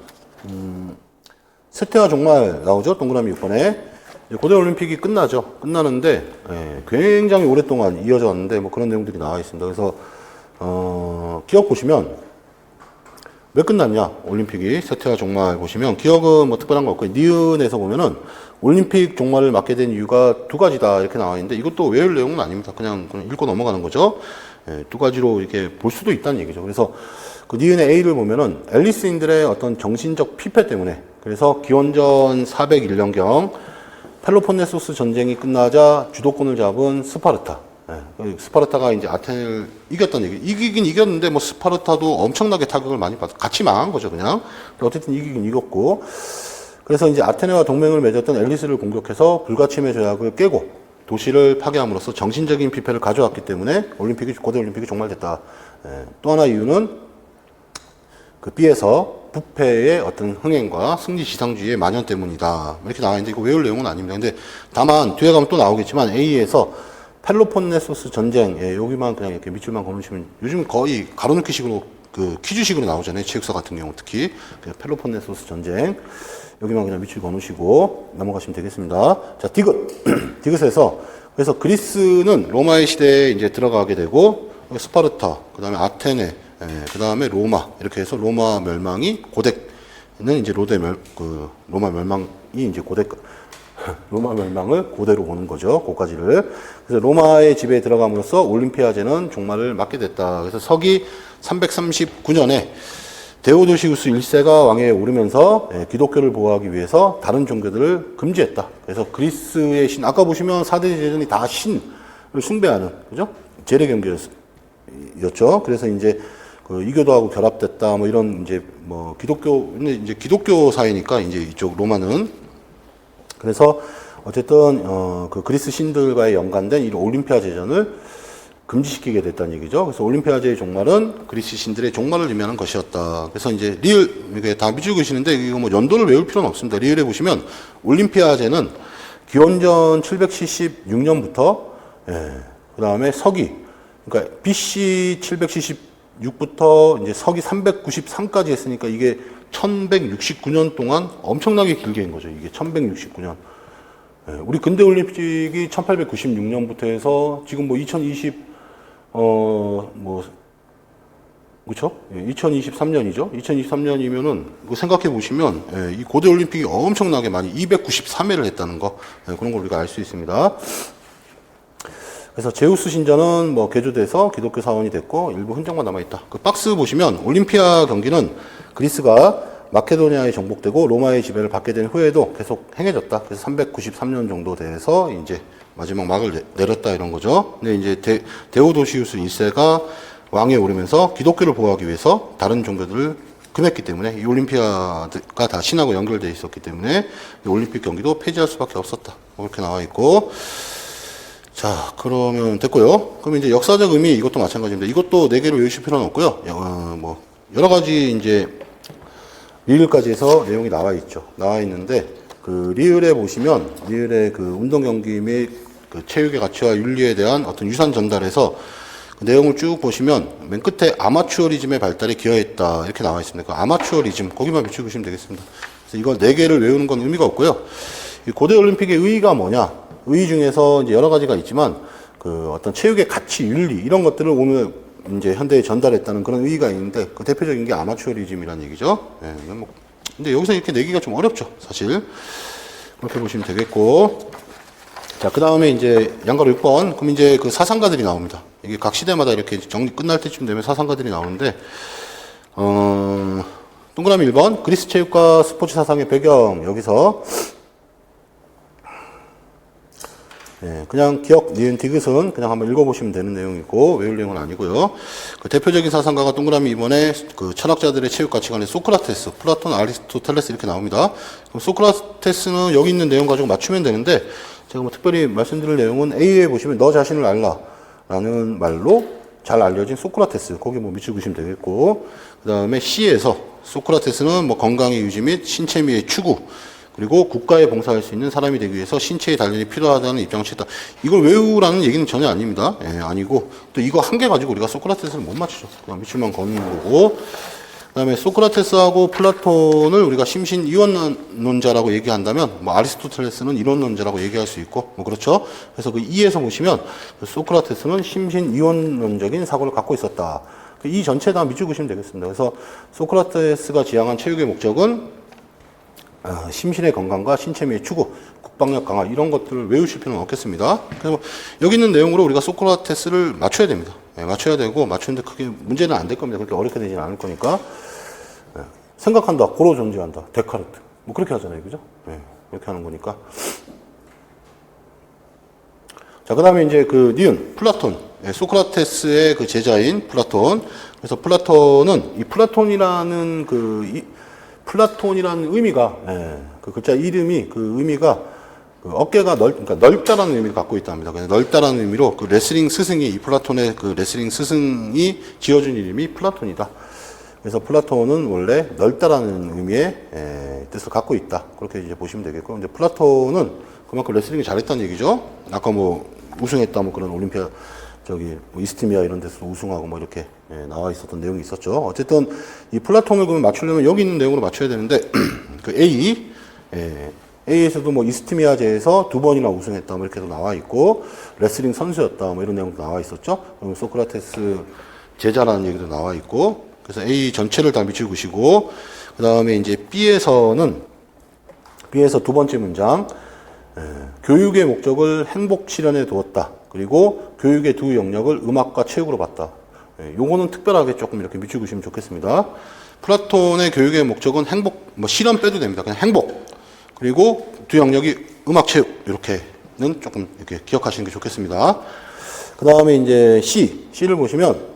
세태와 종말 나오죠. 동그라미 6번에 고대 올림픽이 끝나죠. 끝나는데 굉장히 오랫동안 이어져 왔는데 뭐 그런 내용들이 나와 있습니다. 그래서 기억 보시면 왜 끝났냐? 올림픽이 세태와 종말 보시면 기억은 뭐 특별한 거 없고 니은에서 보면은 올림픽 종말을 맞게 된 이유가 두 가지다 이렇게 나와 있는데 이것도 외울 내용은 아닙니다. 그냥 읽고 넘어가는 거죠. 두 가지로 이렇게 볼 수도 있다는 얘기죠. 그래서 그 니은의 A를 보면은 앨리스인들의 어떤 정신적 피폐 때문에 그래서 기원전 401년경 펠로폰네소스 전쟁이 끝나자 주도권을 잡은 스파르타. 스파르타가 이제 아테네를 이겼다는 얘기. 이기긴 이겼는데 뭐 스파르타도 엄청나게 타격을 많이 받아 같이 망한 거죠, 그냥. 어쨌든 이기긴 이겼고. 그래서 이제 아테네와 동맹을 맺었던 앨리스를 공격해서 불가침의 조약을 깨고 도시를 파괴함으로써 정신적인 피폐를 가져왔기 때문에 고대 올림픽이 종말됐다. 또 하나 이유는 그 B에서 부패의 어떤 흥행과 승리 지상주의의 만연 때문이다. 이렇게 나와 있는데 이거 외울 내용은 아닙니다. 근데 다만 뒤에 가면 또 나오겠지만 A에서 펠로폰네소스 전쟁, 여기만 그냥 이렇게 밑줄만 걸으시면 요즘 거의 가로넣기식으로 그 퀴즈식으로 나오잖아요. 체육사 같은 경우 특히 펠로폰네소스 전쟁 여기만 그냥 밑줄 그어놓으시고 넘어가시면 되겠습니다. 자, 디귿 디귿에서 그래서 그리스는 로마의 시대에 이제 들어가게 되고 스파르타, 그 다음에 아테네, 그 다음에 로마 이렇게 해서 로마 멸망이 고대는 이제 로마 멸망이 이제 로마 멸망을 고대로 보는 거죠. 고까지를. 그래서 로마의 지배에 들어감으로써 올림피아제는 종말을 맞게 됐다. 그래서 서기 339년에 데오도시우스 1세가 왕위에 오르면서 기독교를 보호하기 위해서 다른 종교들을 금지했다. 그래서 그리스의 신, 아까 보시면 4대 제전이 다 신을 숭배하는, 그죠? 재래 경계였죠. 그래서 이제 그 이교도하고 결합됐다. 뭐 이런 이제 뭐 근데 이제 기독교 사회니까 이제 이쪽 로마는 그래서 어쨌든 그 그리스 신들과의 연관된 이 올림피아 제전을 금지시키게 됐다는 얘기죠. 그래서 올림피아제의 종말은 그리스 신들의 종말을 의미하는 것이었다. 그래서 이제 리을 이게 다 밑줄 그시는데 이거 뭐 연도를 외울 필요는 없습니다. 리을에 보시면 올림피아제는 기원전 776년부터 그 다음에 서기 그러니까 BC 776부터 이제 서기 393까지 했으니까 이게 1169년 동안 엄청나게 길게 한 거죠. 이게 1169년. 우리 근대 올림픽이 1896년부터 해서 지금 뭐 2023년이죠. 2023년이면은 이거 생각해 보시면 이 고대 올림픽이 엄청나게 많이 293회를 했다는 거 그런 걸 우리가 알 수 있습니다. 그래서 제우스 신전은 뭐 개조돼서 기독교 사원이 됐고 일부 흔적만 남아 있다. 그 박스 보시면 올림피아 경기는 그리스가 마케도니아에 정복되고 로마의 지배를 받게 된 후에도 계속 행해졌다. 그래서 393년 정도 돼서 이제 마지막 막을 내렸다 이런 거죠. 근데 이제 데오도시우스 1세가 왕위에 오르면서 기독교를 보호하기 위해서 다른 종교들을 금했기 때문에 이 올림피아가 다 신하고 연결되어 있었기 때문에 이 올림픽 경기도 폐지할 수밖에 없었다. 이렇게 나와 있고. 자, 그러면 됐고요. 그럼 이제 역사적 의미 이것도 마찬가지입니다. 이것도 4개를 외우실 필요는 없고요. 뭐 여러 가지 이제 리을까지 해서 내용이 나와 있죠. 나와 있는데 그 리을에 보시면 리을의 그 운동 경기 및 그 체육의 가치와 윤리에 대한 어떤 유산 전달에서 그 내용을 쭉 보시면 맨 끝에 아마추어리즘의 발달에 기여했다 이렇게 나와 있습니다. 그 아마추어리즘 거기만 비추고 보시면 되겠습니다. 그래서 이걸 4개를 외우는 건 의미가 없고요. 이 고대 올림픽의 의의가 뭐냐? 의의 중에서 이제 여러 가지가 있지만 그 어떤 체육의 가치, 윤리 이런 것들을 오늘 이제 현대에 전달했다는 그런 의의가 있는데 그 대표적인 게 아마추어리즘이라는 얘기죠. 뭐 근데 여기서 이렇게 내기가 좀 어렵죠, 사실. 그렇게 보시면 되겠고. 자, 그 다음에 이제 양가로 6번. 그럼 이제 그 사상가들이 나옵니다. 이게 각 시대마다 이렇게 정리 끝날 때쯤 되면 사상가들이 나오는데, 동그라미 1번. 그리스 체육과 스포츠 사상의 배경. 여기서, 그냥 기억, 니은, 디귿은 그냥 한번 읽어보시면 되는 내용이고, 외울 내용은 아니고요. 그 대표적인 사상가가 동그라미 2번에 그 철학자들의 체육 가치관의 소크라테스, 플라톤, 아리스토텔레스 이렇게 나옵니다. 그럼 소크라테스는 여기 있는 내용 가지고 맞추면 되는데, 제가 뭐 특별히 말씀드릴 내용은 A에 보시면 너 자신을 알라 라는 말로 잘 알려진 소크라테스 거기 뭐 밑줄 그시면 되겠고 그 다음에 C에서 소크라테스는 뭐 건강의 유지 및 신체미의 추구 그리고 국가에 봉사할 수 있는 사람이 되기 위해서 신체의 단련이 필요하다는 입장을 취했다. 이걸 외우라는 얘기는 전혀 아닙니다. 아니고 또 이거 한 개 가지고 우리가 소크라테스를 못 맞추죠. 그냥 밑줄만 걷는 거고 그 다음에 소크라테스하고 플라톤을 우리가 심신 이원론자라고 얘기한다면, 뭐 아리스토텔레스는 이론론자라고 얘기할 수 있고, 뭐 그렇죠. 그래서 그 2에서 보시면 소크라테스는 심신 이원론적인 사고를 갖고 있었다. 이 전체 다 밑줄 그시면 되겠습니다. 그래서 소크라테스가 지향한 체육의 목적은 심신의 건강과 신체미의 추구, 국방력 강화 이런 것들을 외우실 필요는 없겠습니다. 그래서 여기 있는 내용으로 우리가 소크라테스를 맞춰야 됩니다. 맞춰야 되고 맞추는데 크게 문제는 안 될 겁니다. 그렇게 어렵게 되지는 않을 거니까. 생각한다, 고로 존재한다, 데카르트. 뭐 그렇게 하잖아요, 그죠? 그렇게 하는 거니까. 자, 그 다음에 이제 그 니은, 플라톤. 소크라테스의 그 제자인 플라톤. 그래서 플라톤은 이 플라톤이라는 플라톤이라는 의미가, 그 글자 이름이 그 의미가 그 어깨가 그러니까 넓다라는 의미를 갖고 있답니다. 그래서 넓다라는 의미로 그 레슬링 스승이, 이 플라톤의 그 레슬링 스승이 지어준 이름이 플라톤이다. 그래서 플라톤은 원래 넓다라는 의미의 뜻을 갖고 있다. 그렇게 이제 보시면 되겠고, 이제 플라톤은 그만큼 레슬링이 잘했다는 얘기죠. 아까 뭐 우승했다, 뭐 그런 올림피아, 뭐 이스티미아 이런 데서 우승하고 뭐 이렇게 나와 있었던 내용이 있었죠. 어쨌든 이 플라톤을 그러면 맞추려면 여기 있는 내용으로 맞춰야 되는데 그 A, A에서도 뭐 이스트미아제에서 2번이나 우승했다 뭐 이렇게도 나와 있고 레슬링 선수였다 뭐 이런 내용도 나와 있었죠. 그럼 소크라테스 제자라는 얘기도 나와 있고 그래서 A 전체를 다 미치고 계시고 그 다음에 이제 B에서 두 번째 문장 교육의 목적을 행복 실현에 두었다. 그리고 교육의 두 영역을 음악과 체육으로 봤다. 요거는 특별하게 조금 이렇게 미치고 계시면 좋겠습니다. 플라톤의 교육의 목적은 행복, 뭐 실현 빼도 됩니다. 그냥 행복. 그리고 두 영역이 음악, 체육. 이렇게는 조금 이렇게 기억하시는 게 좋겠습니다. 그 다음에 이제 C를 보시면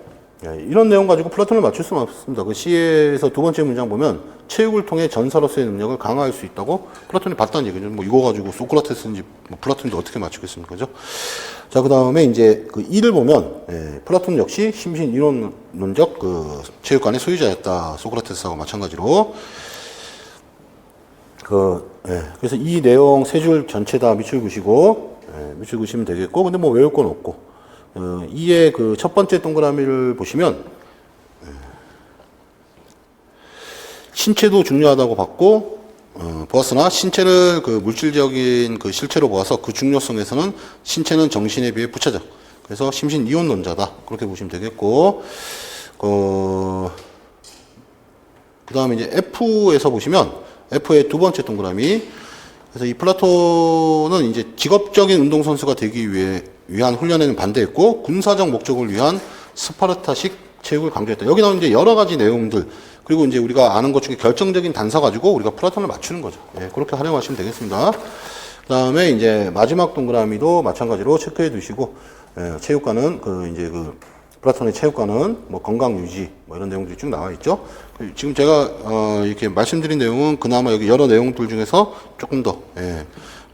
이런 내용 가지고 플라톤을 맞출 수는 없습니다. 그 C에서 두 번째 문장 보면 체육을 통해 전사로서의 능력을 강화할 수 있다고 플라톤이 봤다는 얘기죠. 뭐 이거 가지고 소크라테스인지 뭐 플라톤인지 어떻게 맞추겠습니까? 그죠? 자, 그 다음에 이제 그 E를 보면 플라톤 역시 심신 이론론적 그 체육관의 소유자였다. 소크라테스하고 마찬가지로. 그래서 이 내용 세 줄 전체 다 밑줄 그시고 밑줄 그시면 되겠고, 근데 뭐 외울 건 없고. 이의 그 첫 번째 동그라미를 보시면 신체도 중요하다고 봤고 보았으나 신체를 그 물질적인 그 실체로 보아서 그 중요성에서는 신체는 정신에 비해 부차적. 그래서 심신 이혼론자다. 그렇게 보시면 되겠고 그 다음에 이제 F에서 보시면 F의 두 번째 동그라미. 그래서 이 플라톤은 이제 직업적인 운동선수가 되기 위한 훈련에는 반대했고 군사적 목적을 위한 스파르타식 체육을 강조했다. 여기 나오는 이제 여러 가지 내용들 그리고 이제 우리가 아는 것 중에 결정적인 단서 가지고 우리가 플라톤을 맞추는 거죠. 그렇게 활용하시면 되겠습니다. 그 다음에 이제 마지막 동그라미도 마찬가지로 체크해 두시고 체육관은 이제 플라톤의 체육관은 뭐 건강 유지 뭐 이런 내용들이 쭉 나와 있죠. 지금 제가 이렇게 말씀드린 내용은 그나마 여기 여러 내용들 중에서 조금 더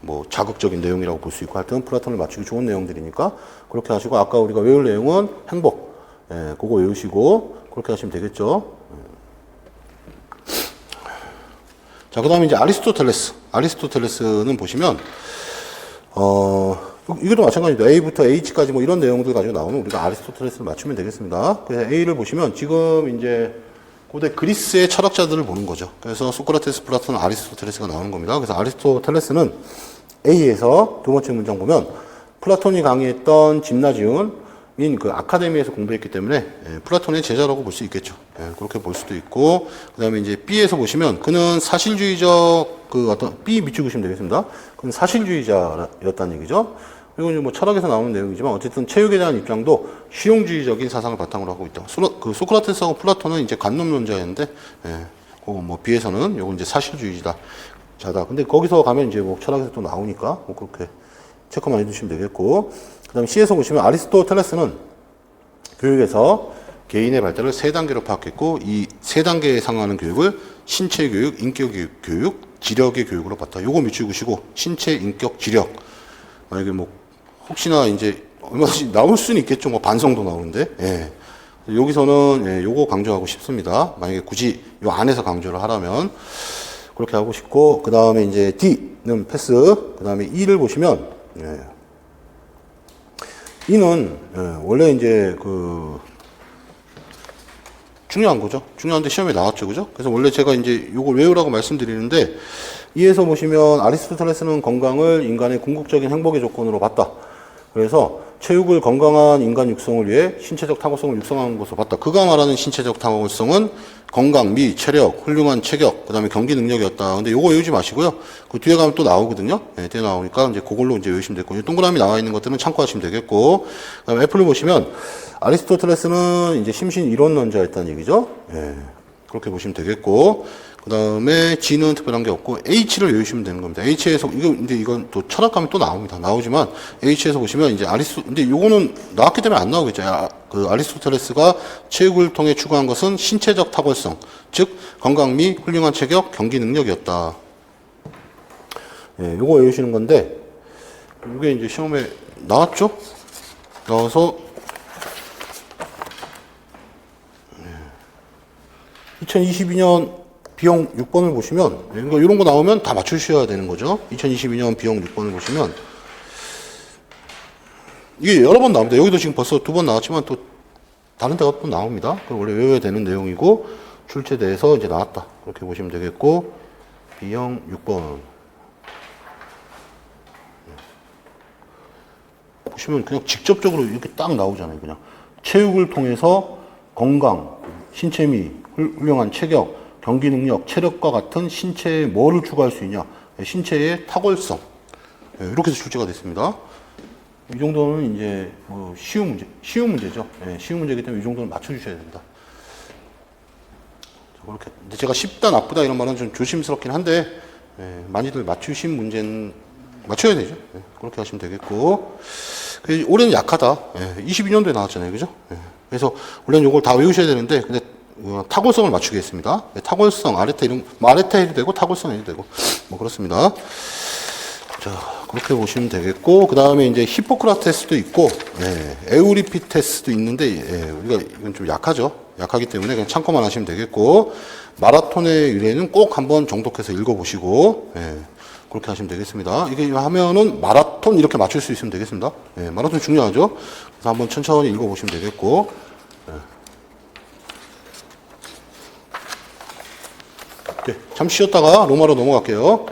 뭐 자극적인 내용이라고 볼 수 있고 하여튼 플라톤을 맞추기 좋은 내용들이니까 그렇게 하시고 아까 우리가 외울 내용은 행복 그거 외우시고 그렇게 하시면 되겠죠. 자, 그 다음에 이제 아리스토텔레스는 보시면 이것도 마찬가지입니다. A부터 H까지 뭐 이런 내용들 가지고 나오면 우리가 아리스토텔레스를 맞추면 되겠습니다. 그래서 A를 보시면 지금 이제 고대 그리스의 철학자들을 보는 거죠. 그래서 소크라테스, 플라톤, 아리스토텔레스가 나오는 겁니다. 그래서 아리스토텔레스는 A에서 두 번째 문장 보면 플라톤이 강의했던 짐나지움인 그 아카데미에서 공부했기 때문에 플라톤의 제자라고 볼 수 있겠죠. 그렇게 볼 수도 있고 그 다음에 이제 B에서 보시면 그는 사실주의적 B 밑줄 그시면 되겠습니다. 그는 사실주의자였다는 얘기죠. 그리고 이제 뭐 철학에서 나오는 내용이지만 어쨌든 체육에 대한 입장도 실용주의적인 사상을 바탕으로 하고 있다. 소크라테스하고 플라톤은 이제 관념론자였는데, 뭐 B에서는 요건 이제 사실주의자다. 근데 거기서 가면 이제 뭐 철학에서 또 나오니까 뭐 그렇게 체크만 해두시면 되겠고, 그다음 C에서 보시면 아리스토텔레스는 교육에서 개인의 발달을 세 단계로 파악했고 이 세 단계에 상응하는 교육을 신체 교육, 인격 교육, 지력의 교육으로 봤다. 요거 밑줄 그시고 신체, 인격, 지력. 만약에 뭐 혹시나 이제 얼마든지 나올 수는 있겠죠. 뭐 반성도 나오는데. 여기서는 요거 강조하고 싶습니다. 만약에 굳이 요 안에서 강조를 하라면 그렇게 하고 싶고 그 다음에 이제 D는 패스. 그 다음에 E를 보시면 E는 원래 이제 중요한 거죠. 중요한데 시험에 나왔죠. 그죠? 그래서 원래 제가 이제 요걸 외우라고 말씀드리는데 이에서 보시면 아리스토텔레스는 건강을 인간의 궁극적인 행복의 조건으로 봤다. 그래서 체육을 건강한 인간 육성을 위해 신체적 타고성을 육성하는 것으로 봤다. 그가 말하는 신체적 타고성은 건강, 미, 체력, 훌륭한 체격, 그 다음에 경기 능력이었다. 근데 요거 외우지 마시고요. 그 뒤에 가면 또 나오거든요. 뒤에 나오니까 이제 그걸로 이제 외우시면 되고, 동그라미 나와 있는 것들은 참고하시면 되겠고, 그 다음에 F를 보시면 아리스토텔레스는 이제 심신 이론론자였다는 얘기죠. 그렇게 보시면 되겠고, 그 다음에 G는 특별한 게 없고, H를 외우시면 되는 겁니다. H에서, 이건 또 철학 가면 또 나옵니다. 나오지만, H에서 보시면 이제 근데 요거는 나왔기 때문에 안 나오겠죠. 아리스토텔레스가 체육을 통해 추구한 것은 신체적 탁월성, 즉, 건강 미 훌륭한 체격, 경기 능력이었다. 요거 외우시는 건데, 이게 이제 시험에 나왔죠? 나와서, 2022년 비용 6번을 보시면 이런 거 나오면 다 맞추셔야 되는 거죠. 2022년 비용 6번을 보시면 이게 여러 번 나옵니다. 여기도 지금 벌써 2번 나왔지만 또 다른 데가 또 나옵니다. 그럼 원래 외워야 되는 내용이고 출제돼서 이제 나왔다. 그렇게 보시면 되겠고 B형 6번 보시면 그냥 직접적으로 이렇게 딱 나오잖아요. 그냥 체육을 통해서 건강, 신체 미, 훌륭한 체격, 경기 능력, 체력과 같은 신체에 뭐를 추구할 수 있냐? 신체의 탁월성. 이렇게 해서 출제가 됐습니다. 이 정도는 이제 뭐 쉬운 문제죠. 쉬운 문제이기 때문에 이 정도는 맞춰주셔야 됩니다. 그렇게 근데 제가 쉽다 나쁘다 이런 말은 좀 조심스럽긴 한데 많이들 맞추신 문제는 맞춰야 되죠. 그렇게 하시면 되겠고 올해는 약하다. 22년도에 나왔잖아요, 그죠? 그래서 원래는 이걸 다 외우셔야 되는데 근데 탁월성을 맞추겠습니다. 탁월성 아레타 이런 아레타 해도 되고 탁월성 해도 되고 뭐 그렇습니다. 자 그렇게 보시면 되겠고 그 다음에 이제 히포크라테스도 있고 에우리피테스도 있는데 우리가 이건 좀 약하죠. 약하기 때문에 그냥 참고만 하시면 되겠고 마라톤의 유래는 꼭 한번 정독해서 읽어보시고 그렇게 하시면 되겠습니다. 이게 하면은 마라톤 이렇게 맞출 수 있으면 되겠습니다. 마라톤 중요하죠. 그래서 한번 천천히 읽어보시면 되겠고 잠시 쉬었다가 로마로 넘어갈게요.